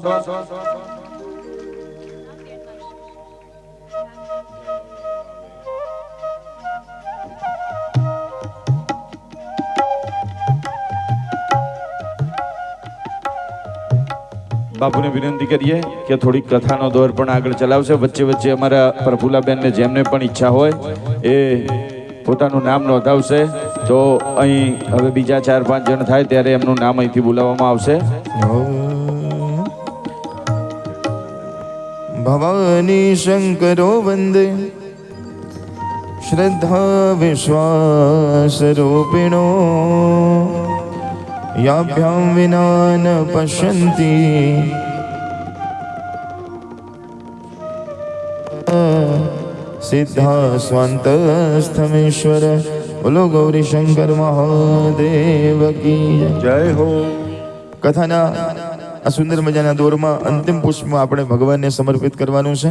બાપુને વિનંતી કરીએ કે થોડીક કથાનો દોર પણ આગળ ચલાવશે. વચ્ચે વચ્ચે અમારા પ્રફુલ્લાબેનને જેમને પણ ઈચ્છા હોય એ પોતાનું નામ નોંધાવશે. તો અહીં હવે બીજા 4-5 જણ થાય ત્યારે એમનું નામ અહીંથી બોલાવવામાં આવશે. ભવાની શંકરો વંદે શ્રદ્ધા વિશ્વાસ રૂપિણો યાભ્યામ વિના ન પશ્યંતિ સિદ્ધા સ્વાંતસ્થમેશ્વર. બોલો ગૌરી શંકર મહાદેવ કી જય હો. કથાના આ સુંદર મજાના દોરમાં અંતિમ પુષ્પ આપણે ભગવાનને સમર્પિત કરવાનું છે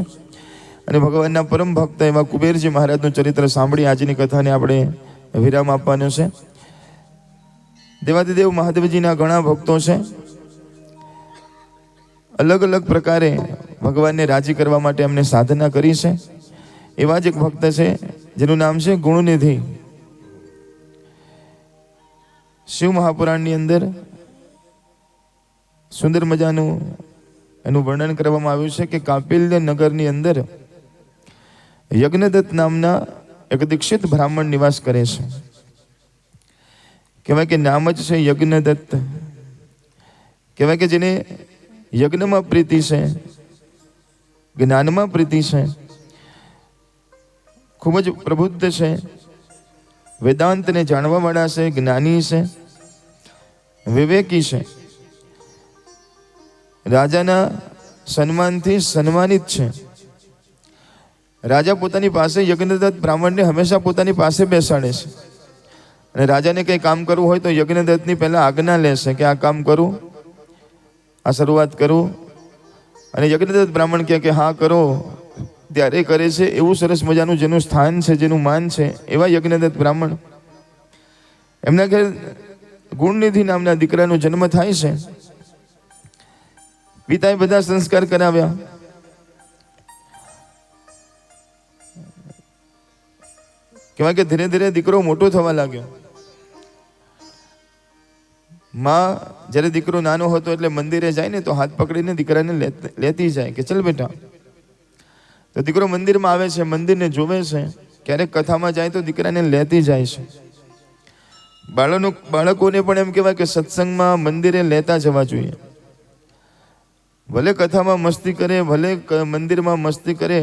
અને ભગવાનના પરમ ભક્ત એવા કુબેરજી મહારાજનું ચરિત્ર સાંભળી આજની કથાને આપણે વિરામ આપવાનો છે. દેવાદિદેવ મહાદેવજીના ઘણા ભક્તો છે. અલગ અલગ પ્રકારે ભગવાનને રાજી કરવા માટે એમને સાધના કરી છે. એવા જ એક ભક્ત છે જેનું નામ છે ગુણનિધિ. શિવ મહાપુરાણની અંદર સુંદર મજાનું એનું વર્ણન કરવામાં આવ્યું છે કે કાપિલ્ય નગરની અંદર યજ્ઞદત્ત નામના એક દીક્ષિત બ્રાહ્મણ નિવાસ કરે છે. કહેવાય કે નામ જ છે યજ્ઞદત્ત. કહેવાય કે જેને યજ્ઞમાં પ્રીતિ છે, જ્ઞાનમાં પ્રીતિ છે, ખૂબ જ પ્રબુદ્ધ છે, વેદાંતને જાણવાવાળા છે, જ્ઞાની છે, વિવેકી છે, રાજાના સન્માનથી સન્માનિત છે. રાજા પોતાની પાસે યજ્ઞદત્ત બ્રાહ્મણને હંમેશા પોતાની પાસે બેસાડે છે અને રાજાને કંઈ કામ કરવું હોય તો યજ્ઞદત્તની પહેલાં આજ્ઞા લેશે કે આ કામ કરું, આ શરૂઆત કરું. અને યજ્ઞદત્ત બ્રાહ્મણ કહે કે હા કરો, ત્યારે કરે છે. એવું સરસ મજાનું જેનું સ્થાન છે, જેનું માન છે, એવા યજ્ઞદત્ત બ્રાહ્મણ. એમના ઘેર ગુણનિધિ નામના દીકરાનો જન્મ થાય છે. પિતાએ બધા સંસ્કાર કરાવ્યા. કહેવાય કે ધીરે ધીરે દીકરો મોટો થવા લાગ્યો. માં જ્યારે દીકરો નાનો હતો એટલે મંદિરે જાય ને તો હાથ પકડીને દીકરાને લેતી જાય કે ચલ બેટા. તો દીકરો મંદિરમાં આવે છે, મંદિરને જોવે છે, ક્યારેક કથામાં જાય તો દીકરાને લેતી જાય છે. બાળકોને પણ એમ કહેવાય કે સત્સંગમાં મંદિરે લેતા જવા જોઈએ. ભલે કથામાં મસ્તી કરે, ભલે મંદિરમાં મસ્તી કરે,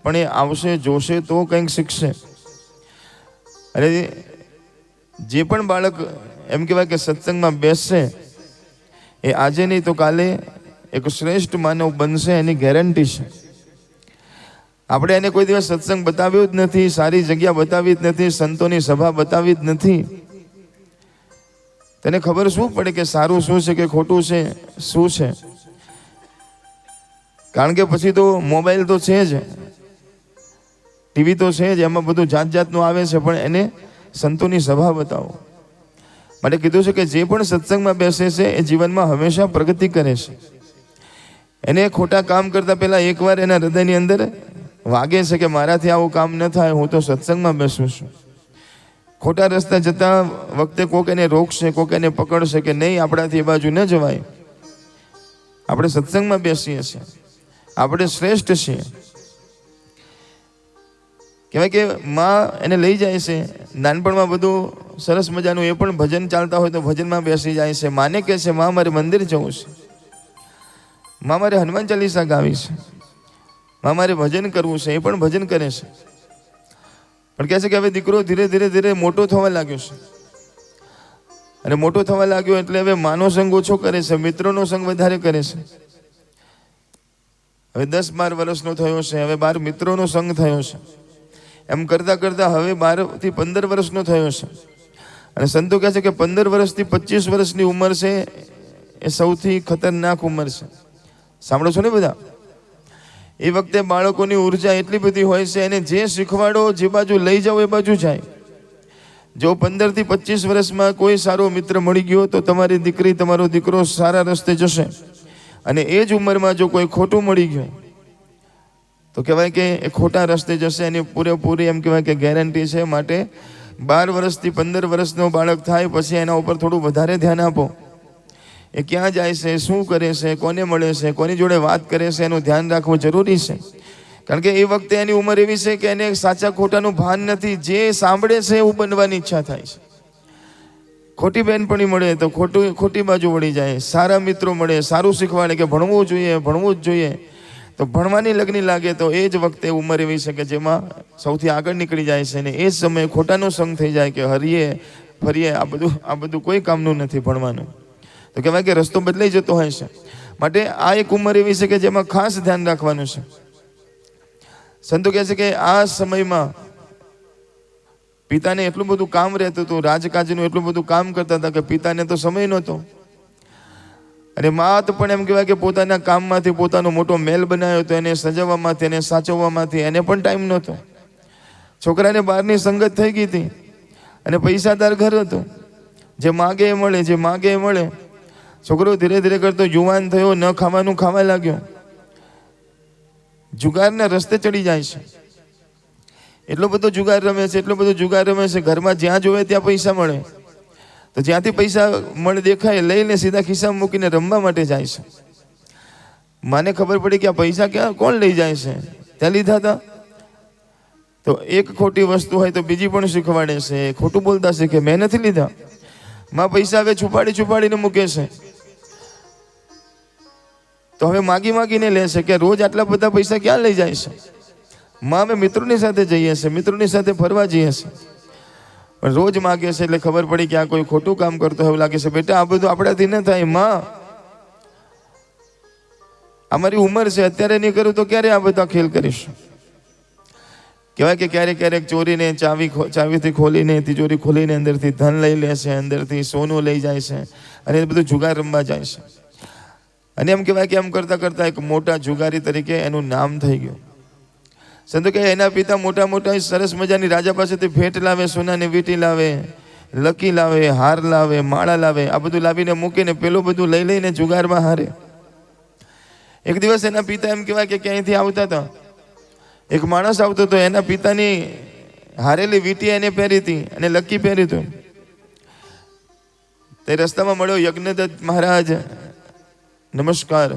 પણ એ આવશે, જોશે તો કંઈક શીખશે. અને જે પણ બાળક એમ કહેવાય કે સત્સંગમાં બેસશે એ આજે નહીં તો કાલે એક શ્રેષ્ઠ માનવ બનશે, એની ગેરંટી છે. આપણે એને કોઈ દિવસ સત્સંગ બતાવ્યો જ નથી, સારી જગ્યા બતાવી જ નથી, સંતોની સભા બતાવી જ નથી. તેને ખબર શું પડે કે સારું શું છે કે ખોટું છે, શું છે? કારણ કે પછી તો મોબાઈલ તો છે જ, ટીવી તો છે જ, એમાં બધું જાત જાતનું આવે છે, પણ એને સંતોની સભા બતાવો. માટે કીધું છે કે જે પણ સત્સંગમાં બેસે છે એ જીવનમાં હંમેશા પ્રગતિ કરે છે. એને ખોટા કામ કરતા પહેલા એકવાર એના હૃદયની અંદર વાગે છે કે મારાથી આવું કામ ન થાય, હું તો સત્સંગમાં બેસું છું. ખોટા રસ્તા જતા વખતે કોક એને રોકશે, કોક એને પકડશે કે નહીં આપણાથી એ બાજુ ન જવાય. આપણે સત્સંગમાં બેસીએ છીએ, આપણે શ્રેષ્ઠ છીએ. કહેવાય કે માં એને લઈ જાય છે. નાનપણમાં બધું સરસ મજાનું એ પણ ભજન ચાલતા હોય તો ભજનમાં બેસી જાય છે. માને કહે છે માં મારે મંદિર જવું છે, માં મારે હનુમાન ચાલીસા ગાવી છે, માં મારે ભજન કરવું છે, એ પણ ભજન કરે છે. પણ કહે છે કે હવે દીકરો ધીરે ધીરે ધીરે મોટો થવા લાગ્યો છે અને મોટો થવા લાગ્યો એટલે હવે માનો સંગ ઓછો કરે છે, મિત્રોનો સંગ વધારે કરે છે. હવે 10-12 વર્ષનો થયો છે, હવે 12 મિત્રોનો સંગ થયો છે. એમ કરતાં કરતાં હવે 12 થી 15 વર્ષનો થયો છે. અને સંતો કહે છે કે 15 વર્ષથી 25 વર્ષની ઉંમર છે એ સૌથી ખતરનાક ઉંમર છે. સાંભળો છો ને બધા? એ વખતે બાળકોની ઉર્જા એટલી બધી હોય છે, એને જે શીખવાડો, જે બાજુ લઈ જાઓ એ બાજુ જાય. જો 15 થી 25 વર્ષમાં કોઈ સારો મિત્ર મળી ગયો તો તમારી દીકરી, તમારો દીકરો સારા રસ્તે જશે. અને એ જ ઉંમરમાં જો કોઈ ખોટું મળી ગયું તો કહેવાય કે એ ખોટા રસ્તે જશે. એની પૂરેપૂરી એમ કહેવાય કે ગેરંટી છે. માટે 12 વર્ષથી 15 વર્ષનો બાળક થાય પછી એના ઉપર થોડું વધારે ધ્યાન આપો. એ ક્યાં જાય છે, શું કરે છે, કોને મળે છે, કોની જોડે વાત કરે છે, એનું ધ્યાન રાખવું જરૂરી છે. કારણ કે એ વખતે એની ઉંમર એવી છે કે એને સાચા ખોટાનું ભાન નથી. જે સાંભળે છે એવું બનવાની ઈચ્છા થાય છે. ખોટી બહેનપણી મળે તો ખોટી બાજુ વળી જાય. સારા મિત્રો મળે, સારું શીખવાડે કે ભણવું જોઈએ, ભણવું જ જોઈએ, તો ભણવાની લગ્ન લાગે. તો એ જ વખતે ઉંમર એવી છે કે જેમાં સૌથી આગળ નીકળી જાય છે. અને એ જ સમયે ખોટાનો સંગ થઈ જાય કે હરીએ ફરીએ, આ બધું કોઈ કામનું નથી ભણવાનું. તો કહેવાય કે રસ્તો બદલાઈ જતો હોય છે. માટે આ એક ઉંમર એવી છે કે જેમાં ખાસ ધ્યાન રાખવાનું છે. સંતો કહે છે કે આ સમયમાં પિતાને એટલું બધું કામ રહેતું હતું, રાજકાજનું એટલું બધું કામ કરતા હતા કે પિતાને તો સમય નહોતો. અને માત પણ એમ કહેવાય કે પોતાના કામમાંથી પોતાનો મોટો મહેલ બનાવ્યો હતો, એને સજાવવામાંથી, એને સાચવવામાંથી એને પણ ટાઈમ નહોતો. છોકરાને બહારની સંગત થઈ ગઈ હતી અને પૈસાદાર ઘર હતું. જે માગે એ મળે, જે માગે એ મળે. છોકરો ધીરે ધીરે કરતો યુવાન થયો, ન ખાવાનું ખાવા લાગ્યો, જુગારના રસ્તે ચડી જાય છે. એટલો બધો જુગાર રમે છે, એટલો બધો જુગાર રમે છે. ઘરમાં જ્યાં જોવે ત્યાં પૈસા મળે, તો જ્યાંથી પૈસા મળે દેખાય લઈને સીધા ખિસ્સામાં મૂકીને રમવા માટે જાય છે. માને ખબર પડી કે આ પૈસા ક્યાં કોણ લઈ જાય છે, ત્યાં લીધા હતા. તો એક ખોટી વસ્તુ હોય તો બીજી પણ શીખવાડે છે. ખોટું બોલતા શીખે, મેં નથી લીધા. માં પૈસા હવે છુપાડીને મૂકે છે. તો હવે માગીને લે છે કે રોજ આટલા બધા પૈસા ક્યાં લઈ જાય છે. માં અમે મિત્રોની સાથે જઈએ છીએ, મિત્રોની સાથે ફરવા જઈએ છીએ, પણ રોજ માગે છે. એટલે ખબર પડી કે આ કોઈ ખોટું કામ કરતો એવું લાગે છે. બેટા, આ બધું આપણાથી ન થાય. માં, અમારી ઉંમર છે, અત્યારે નહીં કરું તો ક્યારે આ બધા ખેલ કરીશું. કહેવાય કે ક્યારેક ચોરીને ચાવીથી ખોલીને, તિજોરી ખોલીને અંદરથી ધન લઈ લે છે, અંદરથી સોનું લઈ જાય છે, અને એ બધું જુગાર રમવા જાય છે. અને એમ કહેવાય કે એમ કરતાં એક મોટા જુગારી તરીકે એનું નામ થઈ ગયું. સંતો કે એના પિતા મોટા સરસ મજાની રાજા પાસેથી ભેટ લાવે, સોનાની વીંટી લાવે, લકી લાવે, હાર લાવે, માળા લાવે. આ બધું લાવીને મૂકીને પેલું બધું લઈને જુગારમાં હારે. એક દિવસ એના પિતા એમ કહેવાય કે ક્યાંયથી આવતા હતા. એક માણસ આવતો હતો, એના પિતાની હારેલી વીંટી એને પહેરી હતી અને લકી પહેરી હતું. તે રસ્તામાં મળ્યો. યજ્ઞદત્ત મહારાજ, નમસ્કાર.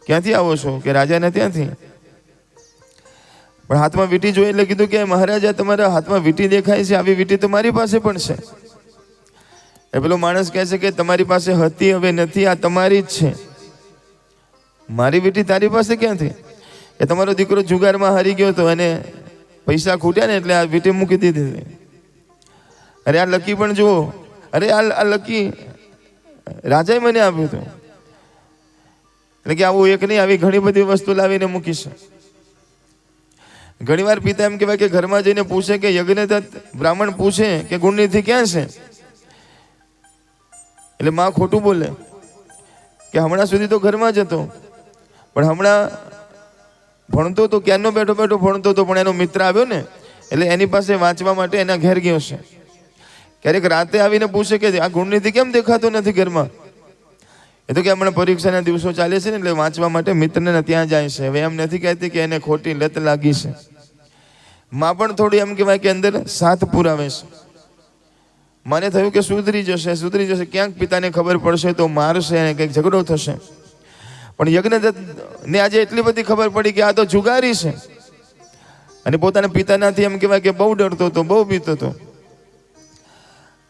ક્યાંથી આવો છો? કે રાજાને ત્યાંથી. પણ હાથમાં વીંટી જોઈ એટલે કીધું કે મહારાજા, તમારા હાથમાં વીંટી દેખાય છે, આવી વીંટી તો મારી પાસે પણ છે. એ પેલો માણસ કહે છે કે તમારી પાસે હતી, હવે નથી, આ તમારી જ છે. મારી વીંટી તારી પાસે ક્યાંથી? કે તમારો દીકરો જુગારમાં હારી ગયો હતો અને પૈસા ખૂટ્યા ને એટલે આ વીંટી મૂકી દીધી. અરે આ લકી પણ જુઓ. અરે આ લકી રાજાએ મને આપ્યું હતું. એટલે કે આવું એક નહીં, આવી ઘણી બધી વસ્તુ લાવીને મૂકીશ. ઘણી વાર પિતા એમ કહેવાય કે ઘરમાં જઈને પૂછે કે યજ્ઞદત્ત બ્રાહ્મણ પૂછે કે ગુણનિધિ ક્યાં છે? એટલે માં ખોટું બોલે કે હમણાં સુધી તો ઘરમાં જ હતો, પણ હમણાં ભણતો તો, ક્યારનો બેઠો ભણતો હતો, પણ એનો મિત્ર આવ્યો ને એટલે એની પાસે વાંચવા માટે એના ઘેર ગયો છે. ક્યારેક રાતે આવીને પૂછે કે આ ગુણનિધિ કેમ દેખાતો નથી ઘરમાં? એ તો કે હમણાં પરીક્ષાના દિવસો ચાલે છે ને એટલે વાંચવા માટે મિત્રને ત્યાં જાય છે. હવે એમ નથી કહેતી કે એને ખોટી લત લાગી છે. માં પણ થોડી એમ કહેવાય કે અંદર સાથ પુરાવે છે. મને થયું કે સુધરી જશે. ક્યાંક પિતાને ખબર પડશે તો મારશે અને કંઈક ઝઘડો થશે. પણ યજ્ઞદત્ત ને આજે એટલી બધી ખબર પડી કે આ તો જુગારી છે. અને પોતાના પિતાનાથી એમ કહેવાય કે બહુ ડરતો હતો, બહુ બીતો હતો.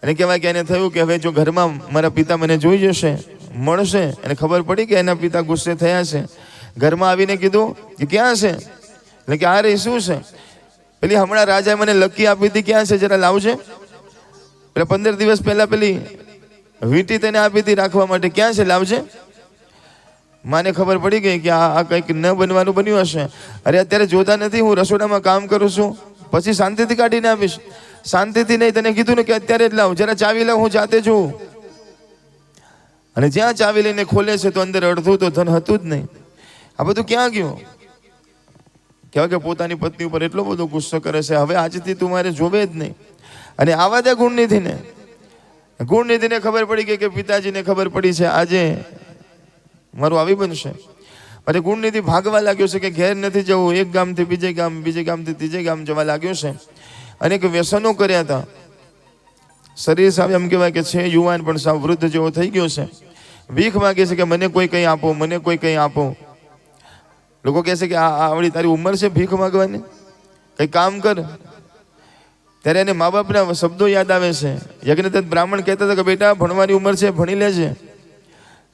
અને કહેવાય કે એને થયું કે હવે જો ઘરમાં મારા પિતા મને જોઈ જશે, મળશે, અને ખબર પડી કે એના પિતા ગુસ્સે થયા છે, ઘરમાં આવીને કીધું કે ક્યાં છે? એટલે કે આ રહી. શું છે? પેલી હમણાં રાજાએ મને લકી આપી હતી, ક્યાં છે? જરા લાવજે. એટલે 15 દિવસ પહેલા પેલી વીંટી તેને આપી હતી રાખવા માટે, ક્યાં છે? લાવજે. માને ખબર પડી ગઈ કે આ કંઈક ન બનવાનું બન્યું હશે. અરે અત્યારે જોતા નથી, હું રસોડામાં કામ કરું છું, પછી શાંતિથી કાઢીને આપીશ. શાંતિથી નહીં, તને કીધું ને કે અત્યારે જ લાવ, જરા ચાવી લાવ, હું જાતે જોઉં. અને જ્યાં ચાવી લઈને ખોલે છે તો અંદર અડધું તો ધન હતું જ નહીં. આ બધું ક્યાં ગયું? કહેવાય કે પોતાની પત્ની ઉપર એટલો બધો ગુસ્સો કરે છે, હવે આજથી તું મારે જોવે જ નહીં. અને આવા દે ગુણનિધિને. ગુણનિધિને ખબર પડી ગઈ કે પિતાજીને ખબર પડી છે આજે મારું આવી બનશે. અને ગુણનિધિ ભાગવા લાગ્યો છે કે ઘેર નથી જવું, એક ગામથી બીજે ગામ, બીજે ગામથી ત્રીજે ગામ જવા લાગ્યો છે. અનેક વ્યસનો કર્યા હતા. શરીર સાવ એમ કહેવાય કે છે યુવાન પણ સાવ વૃદ્ધ જેવો થઈ ગયો છે. ભીખ માગે છે કે મને કોઈ કંઈ આપો, મને કોઈ કંઈ આપો. લોકો કહે છે કે આ આવડી તારી ઉંમર છે ભીખ માગવાની, કંઈ કામ કર. ત્યારે એને મા બાપના શબ્દો યાદ આવે છે. યજ્ઞદત્ત બ્રાહ્મણ કહેતા હતા કે બેટા ભણવાની ઉંમર છે, ભણી લેજે,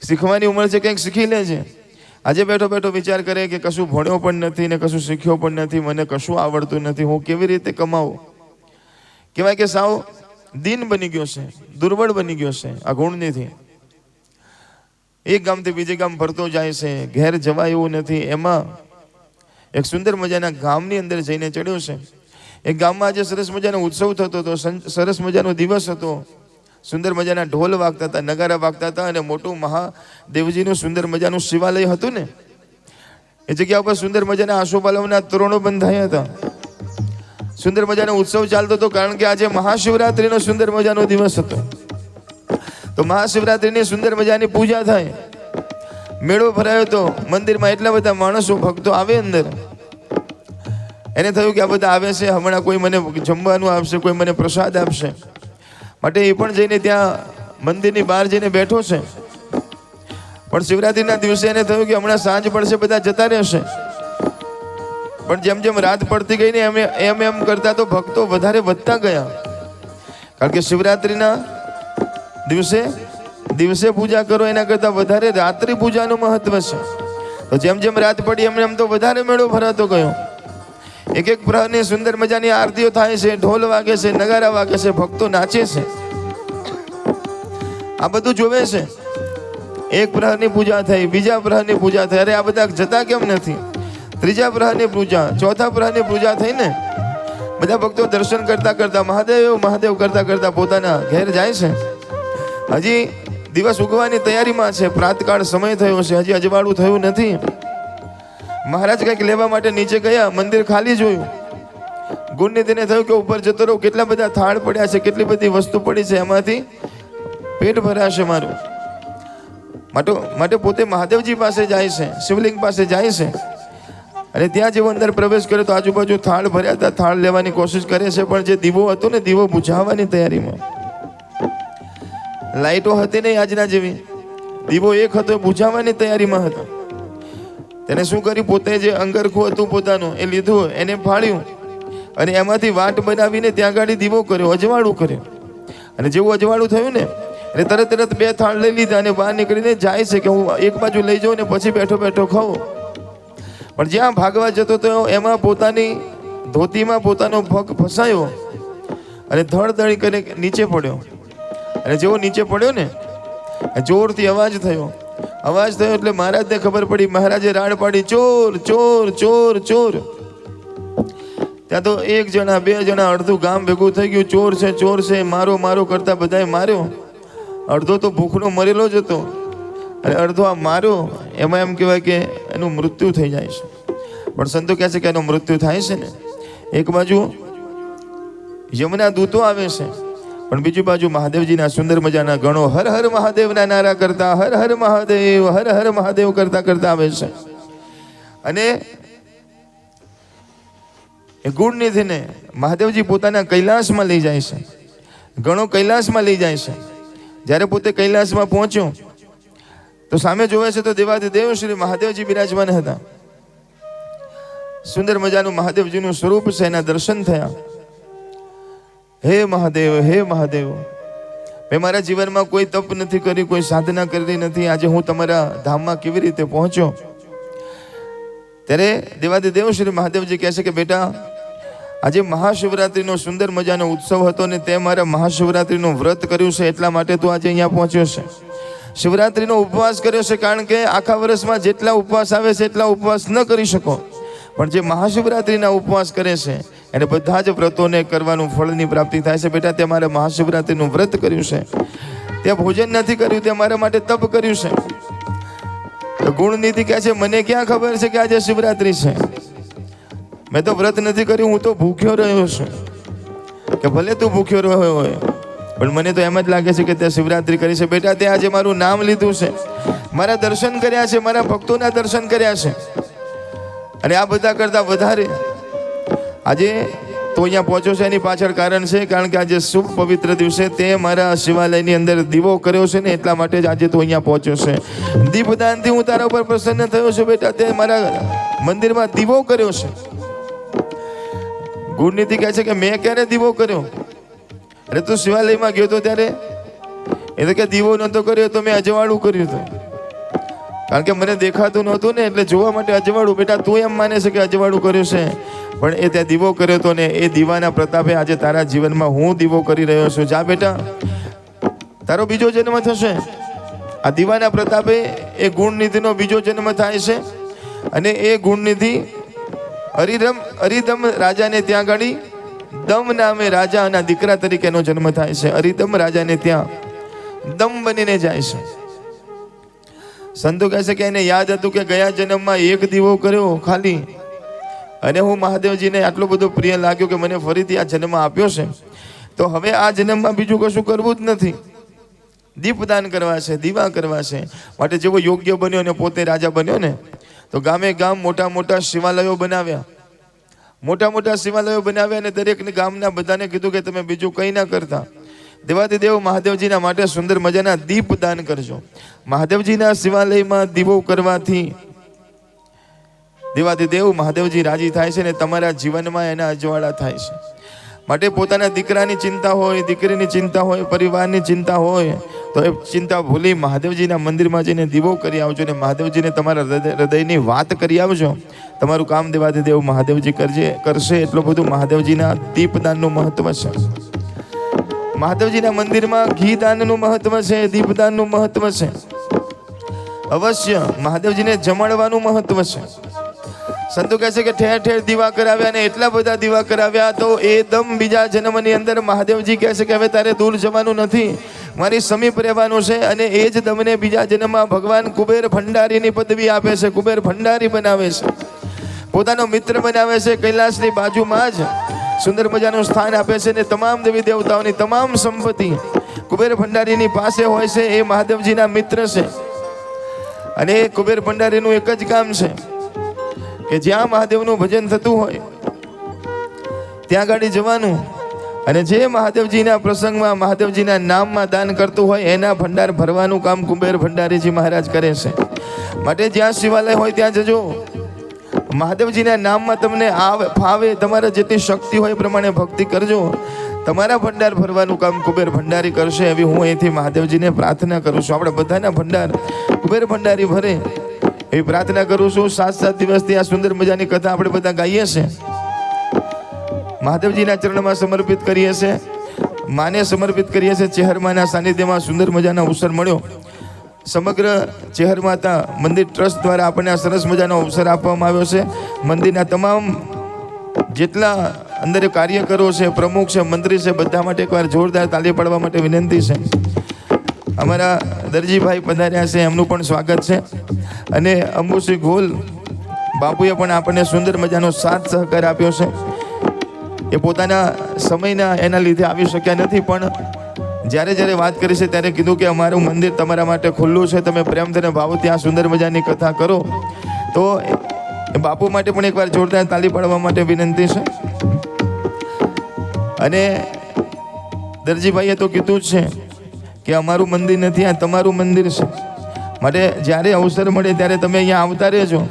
શીખવાની ઉંમર છે, કંઈક શીખી લેજે. આજે બેઠો બેઠો વિચાર કરે કે કશું ભણ્યો પણ નથી ને કશું શીખ્યો પણ નથી, મને કશું આવડતું નથી, હું કેવી રીતે કમાવું. કહેવાય કે સાવ દીન બની ગયો છે, દુર્બળ બની ગયો છે આ ગુણનિધિ. એક ગામથી બીજે ગામ ફરતો જાય છે, ઘેર જવાય એવું નથી. એમાં એક સુંદર મજાના ગામની અંદર જઈને ચડ્યો છે. એક ગામમાં આજે સરસ મજાનો ઉત્સવ થતો હતો, સરસ મજાનો દિવસ હતો. સુંદર મજાના ઢોલ વાગતા હતા, નગારા વાગતા હતા, અને મોટું મહાદેવજીનું સુંદર મજાનું શિવાલય હતું ને એ જગ્યા ઉપર સુંદર મજાના આસોપાલવના તોરણો બંધાયા હતા. સુંદર મજાનો ઉત્સવ ચાલતો હતો, કારણ કે આજે મહાશિવરાત્રિનો સુંદર મજાનો દિવસ હતો. તો મહાશિવરાત્રિની સુંદર મજાની પૂજા થાય, મેળો ભરાયો હતો. મંદિરમાં એટલા બધા માણસો ભક્તો આવે અંદર. એને થયું કે આ બધા આવે છે, હમણાં કોઈ મને જમવાનું આપશે, કોઈ મને પ્રસાદ આપશે. માટે એ પણ જઈને ત્યાં મંદિરની બહાર જઈને બેઠો છે. પણ શિવરાત્રિના દિવસે એને થયું કે હમણાં સાંજ પડશે, બધા જતા રહેશે. પણ જેમ જેમ રાત પડતી ગઈ ને એમ એમ કરતા તો ભક્તો વધારે વધતા ગયા. કારણ કે શિવરાત્રિના દિવસે પૂજા કરો એના કરતાં વધારે રાત્રિ પૂજાનું મહત્વ છે. તો જેમ જેમ રાત પડી એમ એમ તો વધારે મેળો ભરાતો ગયો. એક એક પ્રહરની સુંદર મજાની આરતીઓ થાય છે, ઢોલ વાગે છે, નગારા વાગે છે, ભક્તો નાચે છે. આ બધું જોવે છે. એક પ્રહરની પૂજા થઈ, બીજા પ્રહરની પૂજા થઈ, અરે આ બધા જતા કેમ નથી? ત્રીજા પ્રહરની પૂજા, ચોથા પ્રહરની પૂજા થઈ ને બધા ભક્તો દર્શન કરતા કરતા મહાદેવ મહાદેવ કરતા કરતા પોતાના ઘેર જાય છે. હજી દિવસ ઉગવાની તૈયારીમાં છે, પ્રાતકાળ સમય થયો છે, હજી અજવાળું થયું નથી. મહારાજ કંઈક લેવા માટે નીચે ગયા, મંદિર ખાલી જોયું. ગુણનિધિને થયું કે ઉપર જતો રહું, કેટલા બધા થાળ પડ્યા છે, કેટલી બધી વસ્તુ પડી છે, એમાંથી પેટ ભરાશે મારું. માટે પોતે મહાદેવજી પાસે જાય છે, શિવલિંગ પાસે જાય છે. અને ત્યાં જેવો અંદર પ્રવેશ કરે તો આજુબાજુ થાળ ભર્યા હતા, થાળ લેવાની કોશિશ કરે છે. પણ જે દીવો હતો ને, દીવો બુઝાવવાની તૈયારીમાં. લાઈટો હતી નહીં આજના જેવી, દીવો એક હતો, બુઝાવવાની તૈયારીમાં હતો. તેને શું કર્યું, પોતે જે અંગરખું હતું પોતાનું એ લીધું, એને ફાળ્યું અને એમાંથી વાટ બનાવીને ત્યાં ગાડી દીવો કર્યો, અજવાળું કર્યું. અને જેવું અજવાળું થયું ને એટલે તરત બે થાળ લઈ લીધા અને બહાર નીકળીને જાય છે કે હું એક બાજુ લઈ જાઉં ને પછી બેઠો બેઠો ખાઉં. પણ જ્યાં ભાગવા જતો હતો એમાં પોતાની ધોતીમાં પોતાનો પગ ફસાયો અને ધડધડી કરીને નીચે પડ્યો. અને જેવો નીચે પડ્યો ને જોરથી અવાજ થયો એટલે મહારાજને ખબર પડી. મહારાજે રાડ પાડી, ચોર ચોર ચોર ચોર. ત્યાં તો એક જણા, બે જણા, અડધું ગામ ભેગું થઈ ગયું. ચોર છે, ચોર છે, મારો મારો કરતા બધાએ માર્યો. અડધો તો ભૂખનો મરેલો જ હતો અને અડધો આ માર્યો. એમાં એમ કહેવાય કે એનું મૃત્યુ થઈ જાય છે. પણ સંતો કહે છે કે એનું મૃત્યુ થાય છે ને, એક બાજુ યમના દૂતો આવે છે, પણ બીજી બાજુ મહાદેવજીના સુંદર મજાના ગણો હર હર મહાદેવના નારા કરતા, હર હર મહાદેવ કરતા કરતા આવે છે. અને એ ગુણનિધિને મહાદેવજી પોતાના કૈલાસમાં લઈ જાય છે, ગણો કૈલાસમાં લઈ જાય છે. જ્યારે પોતે કૈલાસમાં પહોંચ્યો તો સામે જોવે છે તો દેવાધિદેવ શ્રી મહાદેવજી બિરાજમાન હતા. સુંદર મજાનું મહાદેવજીનું સ્વરૂપ છે, એના દર્શન થયા. હે મહાદેવ, હે મહાદેવ, મેં મારા જીવનમાં કોઈ તપ નથી કરી, કોઈ સાધના કરી નથી, આજે હું તમારા ધામમાં કેવી રીતે પહોંચ્યો? ત્યારે દેવાધિદેવ શ્રી મહાદેવજી કહે છે કે બેટા, આજે મહાશિવરાત્રિનો સુંદર મજાનો ઉત્સવ હતો ને તે મારા મહાશિવરાત્રિનું વ્રત કર્યું છે, એટલા માટે તું આજે અહીંયા પહોંચ્યો છે. શિવરાત્રિનો ઉપવાસ કર્યો છે, કારણ કે આખા વર્ષમાં જેટલા ઉપવાસ આવે છે એટલા ઉપવાસ ન કરી શકો, પણ જે મહાશિવરાત્રિના ઉપવાસ કરે છે એને બધા જ વ્રતોને કરવાનું ફળની પ્રાપ્તિ થાય છે. બેટા, તે મારે મહાશિવરાત્રિનું વ્રત કર્યું છે, ત્યાં ભોજન નથી કર્યું, તે મારા માટે તપ કર્યું છે. તો ગુણનીતિ કહે છે, મને ક્યાં ખબર છે કે આજે શિવરાત્રિ છે? મેં તો વ્રત નથી કર્યું, હું તો ભૂખ્યો રહ્યો છું. કે ભલે તું ભૂખ્યો રહ્યો હોય, પણ મને તો એમ જ લાગે છે કે તે શિવરાત્રિ કરી છે. બેટા, તે આજે મારું નામ લીધું છે, મારા દર્શન કર્યા છે, મારા ભક્તોના દર્શન કર્યા છે, અને આ બધા કરતાં વધારે આજે તો અહીંયા પહોંચ્યો છે. એની પાછળ કારણ છે, કારણ કે આજે શુભ પવિત્ર દિવસે તે મારા શિવાલયની અંદર દીવો કર્યો છે ને, એટલા માટે જ આજે તો અહીંયા પહોંચ્યો છે. દીપદાનથી હું તારા ઉપર પ્રસન્ન થયો છું. બેટા, તે મારા મંદિરમાં દીવો કર્યો છે. ગુણનીતિ કહે છે કે મેં ક્યારે દીવો કર્યો? અરે તું શિવાલયમાં ગયો હતો ત્યારે એ તો કે દીવો નહોતો કર્યો, તો મેં અજવાળું કર્યું હતું, કારણ કે મને દેખાતું નહોતું ને, એટલે જોવા માટે અજવાળું. બેટા, તું એમ માને છે કે અજવાળું કર્યું છે, પણ એ ત્યાં દીવો કર્યો હતો ને, એ દીવાના પ્રતાપે આજે તારા જીવનમાં હું દીવો કરી રહ્યો છું. જા બેટા, તારો બીજો જન્મ થશે. આ દીવાના પ્રતાપે એ ગુણનિધિનો બીજો જન્મ થાય છે, અને એ ગુણનિધિ અરિદમ રાજાને ત્યાં ગાડી દમ નામે રાજાના દીકરા તરીકેનો જન્મ થાય છે. અરિદમ રાજાને ત્યાં દમ બનીને જાય છે. સંતો કહે છે કે એને યાદ હતું કે ગયા જન્મમાં એક દીવો કર્યો ખાલી, અને હું મહાદેવજીને આટલો બધો પ્રિય લાગ્યો કે મને ફરીથી આ જન્મ આપ્યો છે, તો હવે આ જન્મમાં બીજું કશું કરવું જ નથી, દીપદાન કરવા છે, દીવા કરવા છે. માટે જેવો યોગ્ય બન્યો ને પોતે રાજા બન્યો ને, તો ગામે ગામ મોટા મોટા શિવાલયો બનાવ્યા, અને દરેક ગામના બધાને કીધું કે તમે બીજું કંઈ ના કરતા, દેવાધિદેવ મહાદેવજીના માટે સુંદર મજાના દીપ દાન કરજો. મહાદેવજીના શિવાલયમાં દીવો કરવાથી દેવાધિદેવ મહાદેવજી રાજી થાય છે, ને તમારા જીવનમાં એના અજવાળા થાય છે. માટે પોતાના દીકરાની ચિંતા હોય, દીકરીની ચિંતા હોય, પરિવારની ચિંતા હોય, તો એ ચિંતા ભૂલી મહાદેવજીના મંદિરમાં જઈને દીવો કરી આવજો, ને મહાદેવજીને તમારા હૃદયની વાત કરી આવજો. તમારું કામ દેવાધિદેવ મહાદેવજી કરશે. એટલું બધું મહાદેવજીના દીપદાનનું મહત્વ છે. મહાદેવજીના મંદિરમાં ઘી દાનનું મહત્વ છે, દીપદાનનું મહત્વ છે. અવશ્ય મહાદેવજીને જમાડવાનું મહત્વ છે. સંતો કહે છે કે ઠેર ઠેર દીવા કરાવ્યા, ને એટલા બધા દીવા કરાવ્યા, તો એ દમ બીજા જન્મની અંદર મહાદેવજી કહે છે કે હવે તારે દૂર જવાનું નથી, મારી સમીપ રહેવાનું છે. અને એ જ દમને બીજા જન્મમાં ભગવાન કુબેર ભંડારીની પદવી આપે છે, કુબેર ભંડારી બનાવે છે, પોતાનો મિત્ર બનાવે છે. કૈલાસની બાજુમાં જ સુંદર મજાનું સ્થાન આપે છે, ને તમામ દેવી દેવતાઓની તમામ સંપત્તિ કુબેર ભંડારીની પાસે હોય છે. એ મહાદેવજીના મિત્ર છે, અને એ કુબેર ભંડારીનું એક જ કામ છે કે જ્યાં મહાદેવનું ભજન થતું હોય ત્યાં ગાડી જવાનું, અને જે મહાદેવજીના પ્રસંગમાં મહાદેવજીના નામમાં દાન કરતું હોય એના ભંડાર ભરવાનું કામ કુબેર ભંડારીજી મહારાજ કરે છે. માટે જ્યાં શિવાલય હોય ત્યાં જજો. મહાદેવજીના નામમાં તમને ફાવે, તમારા જેટલી શક્તિ હોય એ પ્રમાણે ભક્તિ કરજો. તમારા ભંડાર ભરવાનું કામ કુબેર ભંડારી કરશે, એવી હું અહીંથી મહાદેવજીને પ્રાર્થના કરું છું. આપણે બધાના ભંડાર કુબેર ભંડારી ભરે એવી પ્રાર્થના કરું છું. 7 દિવસથી આ સુંદર મજાની કથા આપણે બધા ગાઈએ છીએ, મહાદેવજીના ચરણમાં સમર્પિત કરીએ છીએ, માને સમર્પિત કરીએ છીએ. ચેહરમાના સાનિધ્યમાં સુંદર મજાનો અવસર મળ્યો. સમગ્ર ચેહર માતા મંદિર ટ્રસ્ટ દ્વારા આપણને આ સરસ મજાનો અવસર આપવામાં આવ્યો છે. મંદિરના તમામ જેટલા અંદર કાર્યકરો છે, પ્રમુખ છે, મંત્રી છે, બધા માટે એકવાર જોરદાર તાળી પાડવા માટે વિનંતી છે. અમારા દરજીભાઈ પધાર્યા છે, એમનું પણ સ્વાગત છે. અને અંબુશ્રી ગોલ બાપુએ પણ આપણને સુંદર મજાનો સાથ સહકાર આપ્યો છે. એ પોતાના સમયના એના લીધે આવી શક્યા નથી, પણ જ્યારે વાત કરી છે ત્યારે કીધું કે અમારું મંદિર તમારા માટે ખુલ્લું છે, તમે પ્રેમથી અને ભાવથી આ સુંદર મજાની કથા કરો. તો એ બાપુ માટે પણ એકવાર જોરદાર તાળી પાડવા માટે વિનંતી છે. અને દરજીભાઈએ તો કીધું જ છે કે અમારું મંદિર નથી, આ તમારું મંદિર છે. માટે જ્યારે અવસર મળે ત્યારે તમે અહીંયા આવતા રહેજો.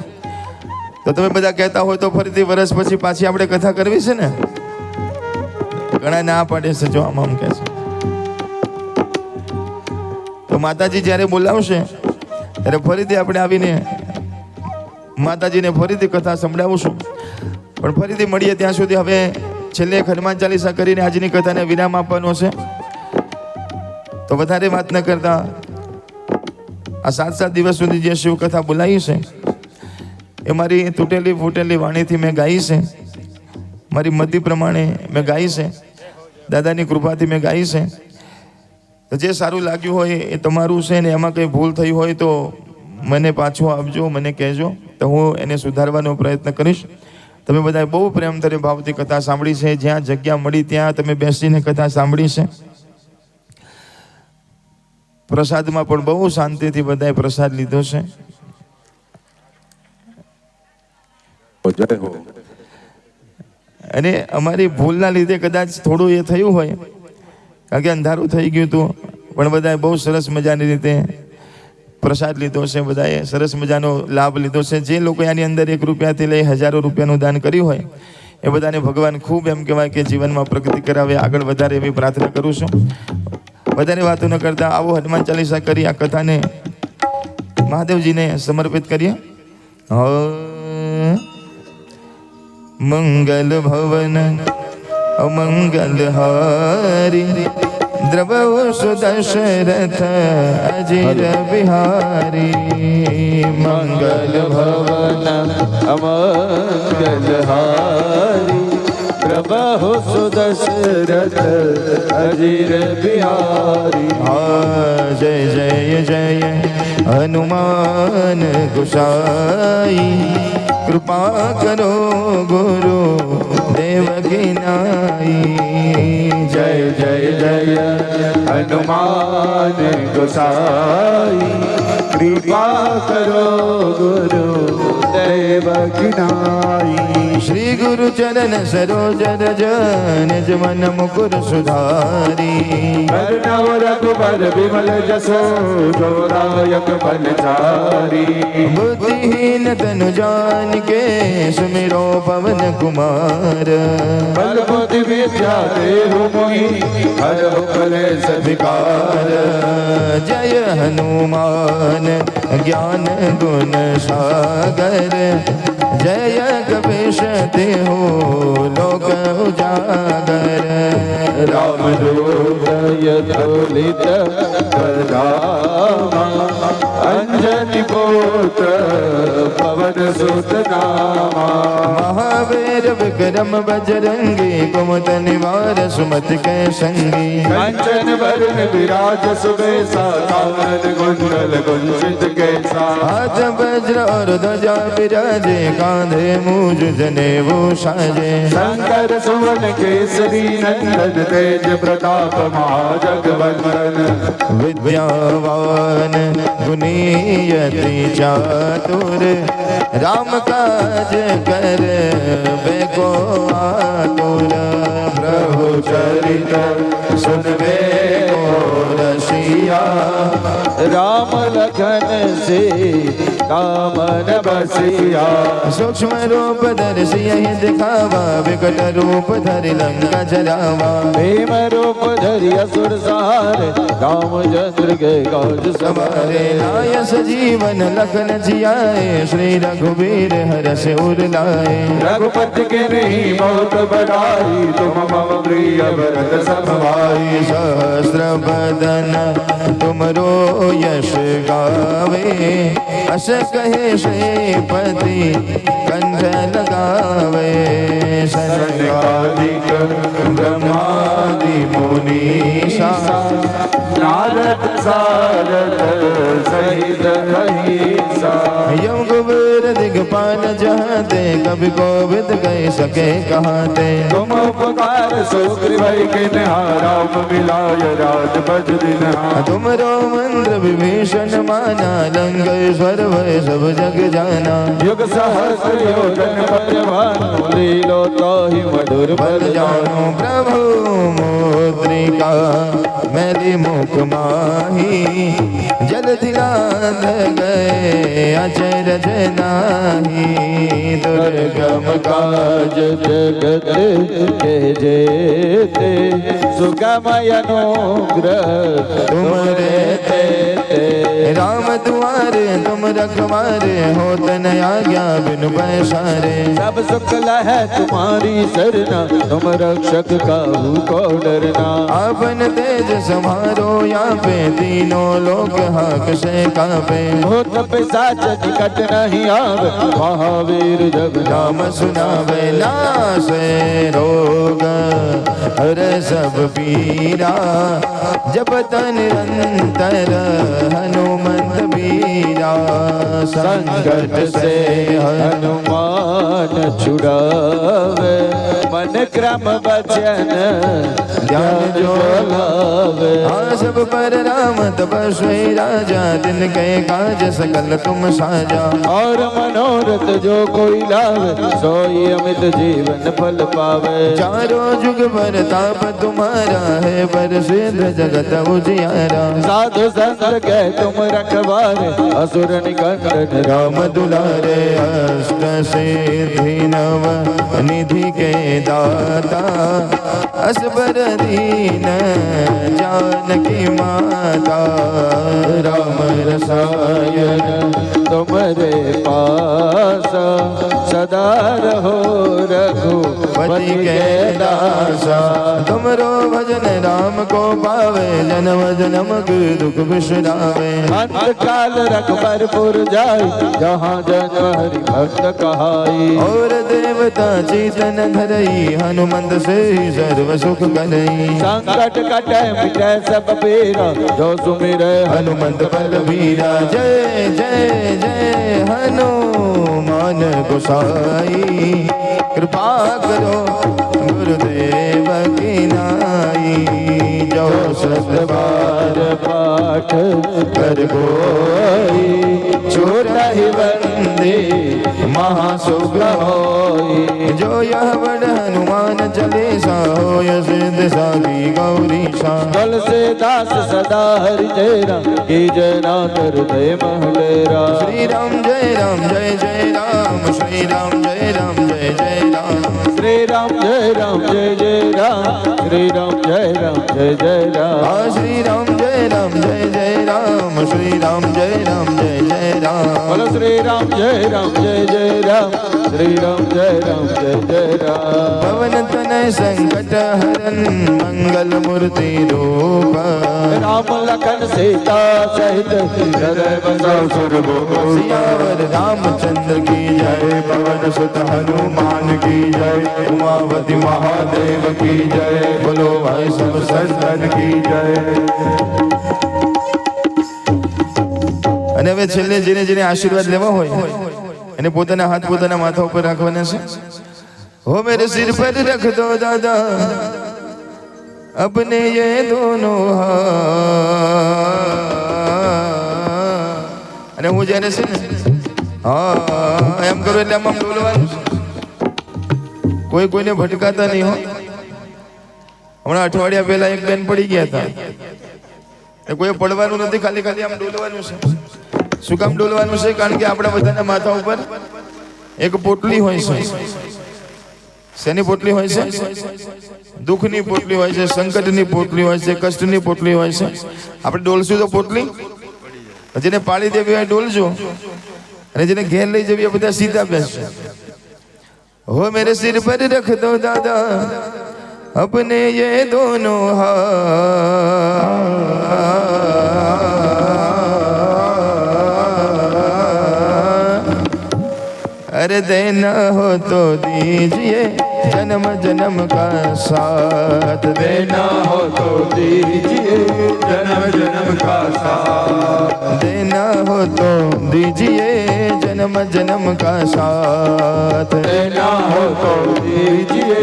તો તમે બધા કહેતા હોય તો ફરીથી વર્ષ પછી પાછી આપણે કથા કરવી છે ને, ઘણા ના પાડે છે, જો આમ કહે છે. તો માતાજી જ્યારે બોલાવશે ત્યારે ફરીથી આપણે આવીને માતાજીને ફરીથી કથા સંભળાવશું. પણ ફરીથી મળીએ ત્યાં સુધી હવે છેલ્લે હનુમાન ચાલીસા કરીને આજની કથાને વિરામ આપવાનો છે. તો વધારે વાત ન કરતા આ 7 દિવસ સુધી જે શિવકથા બોલાવી છે એ મારી તૂટેલી ફૂટેલી વાણીથી મેં ગાઈ છે, મારી મતિ પ્રમાણે મેં ગાઈ છે, દાદાની કૃપાથી મેં ગાઈ છે. તો જે સારું લાગ્યું હોય એ તમારું છે ને એમાં કંઈ ભૂલ થઈ હોય તો મને પાછું આપજો, મને કહેજો, તો હું એને સુધારવાનો પ્રયત્ન કરીશ. તમે બધાએ બહુ પ્રેમથી ભાવથી કથા સાંભળી છે. જ્યાં જગ્યા મળી ત્યાં તમે બેસીને કથા સાંભળી છે. પ્રસાદમાં પણ બહુ શાંતિથી બધાએ પ્રસાદ લીધો છે. જય હો. અને અમારી ભૂલના લીધે કદાચ થોડું એ થયું હોય, કારણ કે અંધારું થઈ ગયું હતું, પણ બધાએ બહુ સરસ મજાની રીતે પ્રસાદ લીધો છે, બધાએ સરસ મજાનો લાભ લીધો છે. જે લોકો આની અંદર 1 રૂપિયાથી લઈ હજારો રૂપિયાનું દાન કર્યું હોય એ બધાને ભગવાન ખૂબ એમ કહેવાય કે જીવનમાં પ્રગતિ કરાવે, આગળ વધારે એવી પ્રાર્થના કરું છું. વધારે વાતો ન કરતા આવો હનુમાન ચાલીસા કરી આ કથાને મહાદેવજીને સમર્પિત કરીએ. મંગલ ભવન અમંગલ હારી દ્રવહુ સુદશરથ અજીર બિહારી. મંગલ ભવન અમંગલ હારી પ્રભુ સુદશરથ અજીર બિહારી. જય જય જય હનુમાન ગુસાઈ, કૃપા કરો ગુરુ દેવકી નાઈ. જય જય જય હનુમાન ગોસાઈ, કૃપા કરો ગુરુ દેવકી નાઈ. શ્રી ગુરુ ચરણ સરોજ રજ નિજ મન મુકુર સુધારી. વર્ણવ રઘુબર વિમલ જસો ગૌરાયક બલચારી. બુદ્ધિહીન તनु જાન કે સુમિરો પવન કુમાર. બલ બુદ્ધિ વિદ્યા દેહુ મોહી હરહુ કલેશ વિકાર. જય હનુમાન જ્ઞાન ગુણ સાગર. જય કપીશ દેહો લોક ઉજાગર. રામ દૂત યથોલિત કરામા. અંજની પુત્ર પવન સુત નામા. મહાવીર વિક્રમ બજરંગી કુમત નિવાર સુમત કે સંગી. કંચન વરણ વિરાજ સુબેસા કાનન ગુંડલ ગુંજિત કેસા. हाथ वज्र और ध्वजा विराजे कांधे मूज जनेऊ साजे. शंकर सुवन केसरी नंदन तेज प्रताप महाजगवंदन. विद्यावान गुणीयति चातुर राम काज कर बेको आतुर. प्रभु चरित सुनबे को रसिया. राम लखन से कामन बसिया. सूक्ष्म रूप धरि यही दिखावा, विकट रूप धरि लंका जरावा. भीम रूप धरि असुर सहार, रामचंद्र के काज सवारे. सवारे. लाय सजीवन लखन जियाए, श्री रघुवीर हरष उर लाए. रघुपति के नहीं बहुत बड़ाई, तुम मम प्रिय भरत सब भाई. सहस्र बदन तुमरो यश गावे, अस कहे श्रीपति कंठ लगावे. सनकादिक ब्रह्मादि मुनीसा, नारद सारद सहित अहिसा. यम कुबेर दिगपाल जहाते, कभी कोविद कह सके कहाते. तुम उपकार सुग्रीव के राम मिलाय राजपद दिनहा. तुमरो मंत्र विभीषण माना, लंका स्वर भय सब जग जाना. युग सहस्र योजन परिवानो, लीलो ताहि मधुर बल बल जानो प्रभु मुद्रिका, मेरी मुख माही. जलधि लांघ गए अचरज नाही. दुर्गम काज जगत के जेते, सुगमय अनुग्रह तुमरे ते. राम दुआरे तुम रखवारे होत न आज्ञा बिनु पैसारे सब सुख है तुम्हारी सरना तुम रक्षक काहू को डरना आपन तेज संहारो यहाँ पे तीनों लोग हाक से कापे भूत पिशाच निकट नहीं आवे महावीर जब नाम सुनावे नासे रोग हर सब पीरा जपत निरंतर हनुमंत बीरा संकट से हनुमान छुड़ावे मन क्रम बचन ध्यान जो लावे सब पर राम तपस्वी राजा दिन के काज सकल तुम साजा और मनोरथ जो कोई लावे सोई अमित जीवन फल पावे चारों जुग पर ताप तुम्हारा है पर सिद्ध जगत उजियारा साधु संत के तुम रखवारे असुर निकंदन राम दुलारे अष्ट सिद्धि नव निधि के दाता असबर दीन जानकी माता राम रसायन तुम्हारे पास सदा रहो रघुपति के दासा तुमरो भजन राम को पावे जन्म जन्म के दुख बिसरावे अंत काल रघुबरपुर जाई जहाँ जन हरि भक्त कहाई और देवता चेतन धरई हनुमंत से सर्व सुख करई संकट कटे मिटे सब पीरा जो सुमिरे हनुमंत बलवीरा जय जय जय हनुमान गोसाई कृपा करो गुरुदेव की नाई जो सतबार पाठ कर कोई छोटा ही बंदे महासुख होई जो यह बड़ हनुमान चालीसा हो सिद्ध साधी गौरी सा बल से दास सदा हरि तेरा की जना कर दे महलेरा श्री राम जय राम जय जय राम श्री राम जय राम जय जय राम श्री राम जय राम जय जय राम श्री राम जय राम जय जय राम श्री राम जय राम जय जय राम श्री राम जय राम जय जय राम बोलो श्री राम जय राम जय जय राम श्री राम जय राम जय जय राम पवन तनय संकट हरन मंगल मूर्ति रूप राम लखन सीता सहित हृदय बसाओ सुरभूप सियावर रामचंद्र की जय पवन सुत हनुमान की जय उमावती महादेव की जय बोलो भाई सब संतन की जय અને હવે છેલ્લે જેને જેને આશીર્વાદ લેવા હોય એને પોતાના હાથ પોતાના માથા ઉપર રાખવાના છે हो मेरे सिर पर रख दो दादा अपने ये दोनों અને હું જ્યારે છે ને હા એમ કરું એટલે આમ ડોલવાનું કોઈ કોઈને ભટકાતા નહીં હો હમણાં અઠવાડિયા પહેલા એક બેન પડી ગયા હતા કોઈ પડવાનું નથી ખાલી ખાલી આમ ડોલવાનું છે શું કામ ડોલવાનું છે કારણ કે આપણા બધાના માથા ઉપર એક પોટલી હોય છે શેની પોટલી હોય છે દુઃખની પોટલી હોય છે સંકટની પોટલી હોય છે કષ્ટની પોટલી હોય છે આપણે ડોલશું તો પોટલી જેને પાડી દેવી હોય ડોલજો અને જેને ઘેર લઈ જવી બધા સીધા બેસશે हो मेरे सिर पर रख दो दादा अपने ये दोनों अरे देना हो तो दीजिए जन्म जन्म का साथ देना हो तो दीजिए जन्म जन्म का साथ देना हो तो दीजिए जन्म जन्म का साथ देना हो तो दीजिए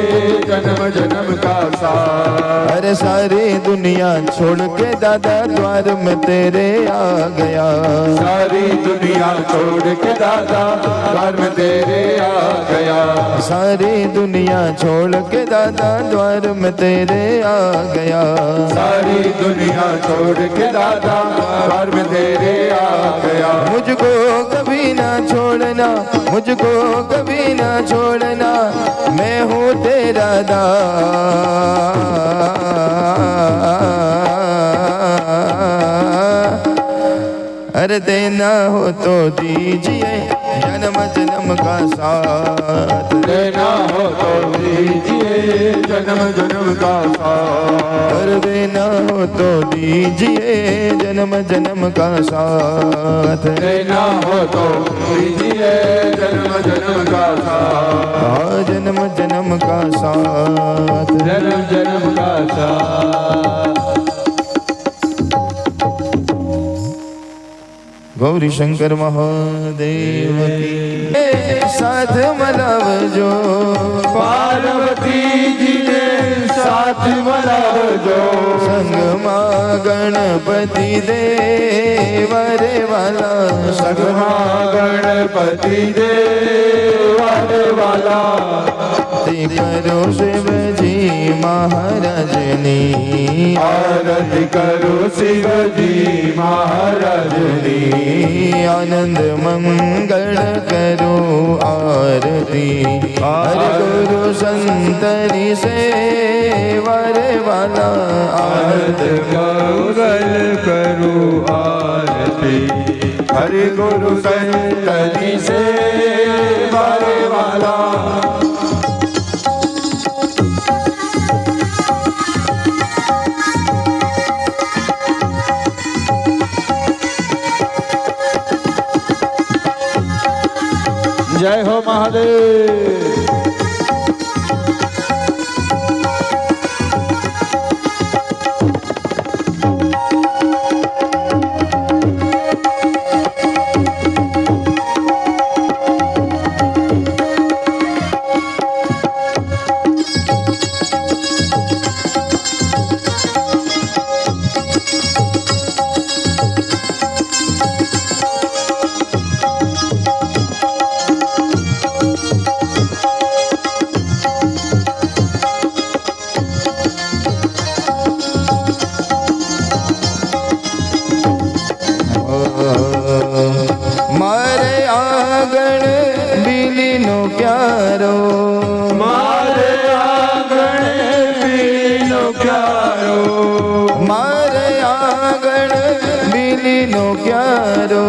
जन्म जन्म का साथ अरे सारी दुनिया छोड़ के दादा द्वार में तेरे आ गया सारी दुनिया छोड़ के दादा द्वार में तेरे आ गया सारी दुनिया छोड़ के दादा द्वार में तेरे आ गया सारी दुनिया छोड़ के दादा द्वार में तेरे आ गया मुझको कभी ना छोड़ना मुझको कभी ना छोड़ना मैं हूँ तेरा अरे देना हो तो दीजिए जन्म जन्म का साथ, देना हो तो दीजिए जन्म जन्म का साथ, अरे देना हो तो दीजिए जन्म जन्म का साथ, देना हो तो दीजिए जन्म जन्म का साथ, हाँ जन्म जन्म का साथ, जन्म जन्म का साथ। गौरी शंकर महादेव की साथ मनावजो, पार्वती जी ने साथ मनावजो, संग मां गणपति देव रे वाला, संग मां गणपति देव रे वाला, ते करो शिवजी महाराजनी, आरती करो शिवजी महाराजनी, आनंद मंगल करो आरती, हर गुरु संतरी से रे वाला, आनंद मंगल करो आरती, हरि गुरु संतनि से वारे वाला। जय हो महादेव। मारे आंगण बिली नो प्यारो, मारे आंगण बिली नो प्यारो, मारे आंगण बिली नो प्यारो,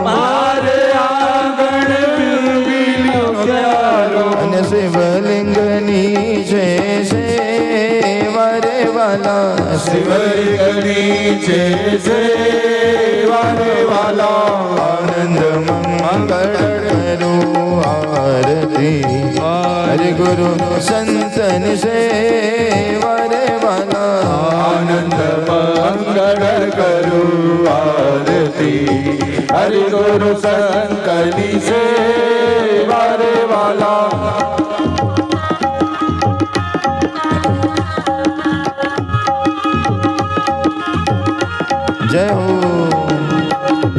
मारे आंगण बिली नो प्यारो, अन शिवलिंग नीचे से वारे वाला, शिवलिंग नीचे से वारे वाला, आनंद मंगल करो आरती, हरि गुरु संतन से वारे वाला, आनंद मंगल करो आरती, हरि गुरु संतनि से वारे वाला। जय हो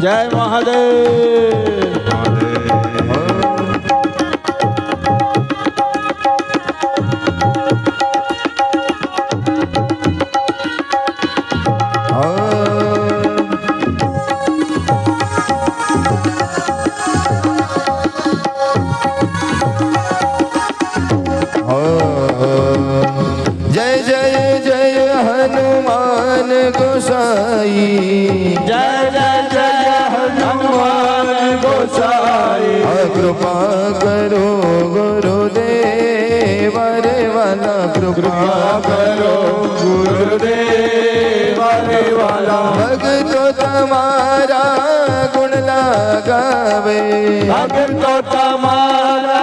जय महादेव। जय जय जय हनुमान गोसाई, जय जय जय हनुमान गोसाई, कृपा करो गुरुदेव रे वाला, कृपा करो गुरुदेव रे वाला, भगतो तुम्हारा गुण लगावे, भगतो तुम्हारा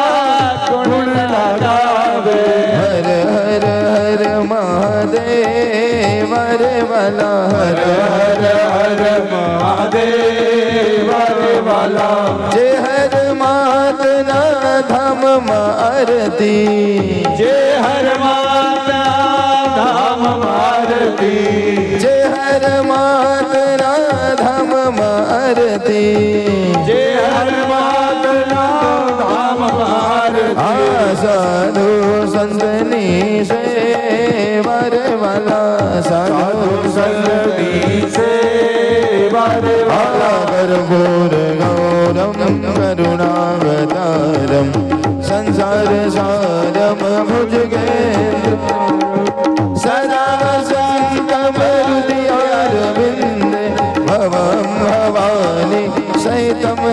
गुण लगावे, हर हर हर महादेव रे वाला, हर हर हर महादेव रे वाला, जे हर मात ना धाम आरती, जे हर माता धाम आरती, जे हर मात ना धाम आरती, जे हर माता धाम आरती, साधु संतनी से वारे वाला, साधु संतनि से वारे वाला, कर्पूर गौरम करुणावतारम, संसार सारम भुजगेन्द्र, सदा वसन्तं हृदयारविन्दे, भवं भवामि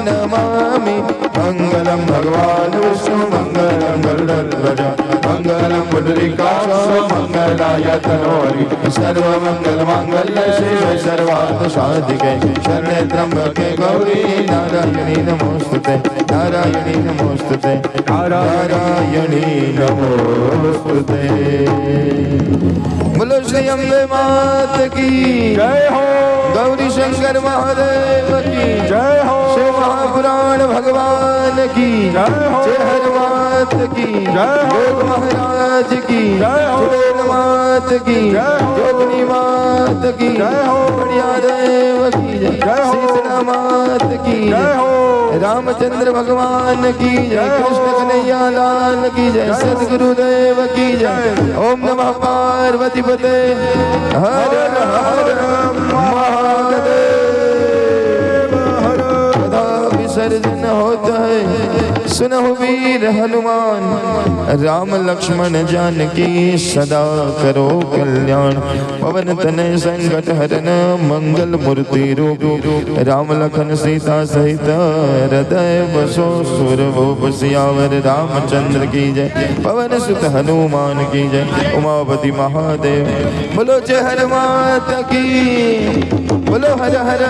नमामि मंगलम भगवान विष्णु मंगलम गरुड़ध्वज मंगलम पुंडरीकाक्ष मंगलाय तनोहरि सर्वमंगल मांगल्य शिवे सर्वार्थ साधिके शरणे त्र्यंबके गौरी नारायणी नमोस्तुते नारायणी नमोस्तुते नारायणी नमोस्तुते। बोलो श्री अम्बे मात की जय हो गौरी शंकर महादेव की जय हो शिव महापुराण भगवान की जय हो जय हर मात की जय हो योग महाराज की जय हो सुरेन मात की जय हो जोगनी मात की जय हो बढ़िया देव की जय हो शीतला मात की जय हो रामचंद्र भगवान की जय कृष्ण कन्हैया लाल की जय सदगुरुदेव की जय ओम नमः पार्वती पते हर हर महादेव सदा विसर्जन होता है सुनहु वीर हनुमान राम लक्ष्मण जानकी सदा करो कल्याण पवन तनय संकट हरन मंगल मूर्ति रूप राम लखन सीता सहित हृदय बसो सुरभूप सियावर रामचंद्र की जय पवन सुत हनुमान की जय उमापति महादेव बोलो जय हर माता की बोलो हर हर